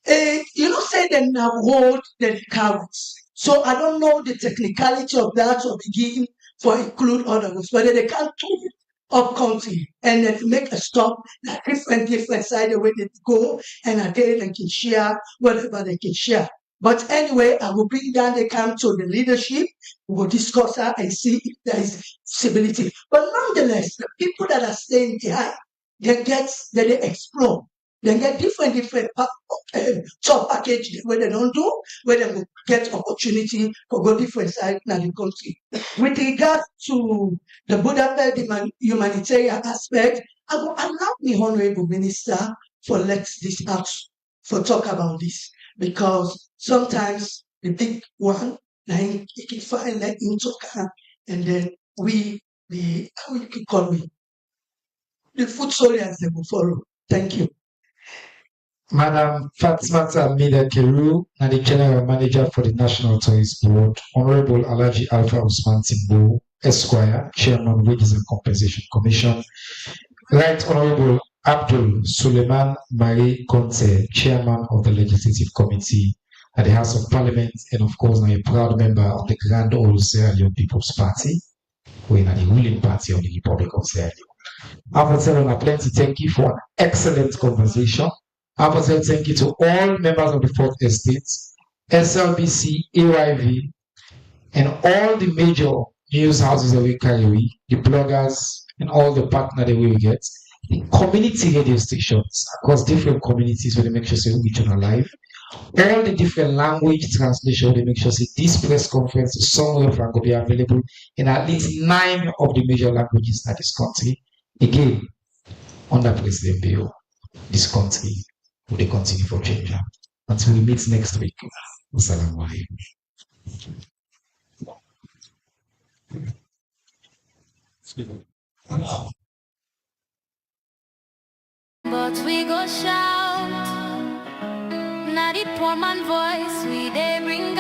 say they now hold the carrots. So I don't know the technicality of that or begin for include others, but they can't do up country and then make a stop that different side where they go and again they can share whatever they can share. But anyway, I will bring down the camp to the leadership. We will discuss that and see if there is civility. But nonetheless, the people that are staying behind, they explore. They get different top package where they don't do, where they will get opportunity for go different side in the country. With regard to the Budapest humanitarian aspect, I will allow the Honorable Minister for let this out for talk about this because sometimes the big one, like you can find let him talk and then how you can call me the food soldiers they will follow. Thank you. Madam Fatmata Mida Keru, and the General Manager for the National Tourist Board, Honorable Alaji Alpha Usman Timbo, Esquire, Chairman Wages and Compensation Commission, Right Honorable Abdul Suleiman Marie Conte, Chairman of the Legislative Committee at the House of Parliament, and of course now a proud member of the Grand Old Sierra Leone People's Party, who is the ruling party of the Republic of Sierra Leone. After telling plenty, thank you for an excellent conversation. After thank you to all members of the Fourth Estate, SLBC, AYV, and all the major news houses that we carry, the bloggers, and all the partners that we will get, the community radio stations across different communities where they make sure they reach on live, all the different language translation, they make sure this press conference is somewhere will be available in at least 9 of the major languages in this country. Again, under President Bill, this country will they continue for change. Until we meet next week. Assalamu alaikum. But we go shout, not the poor man voice, we they bring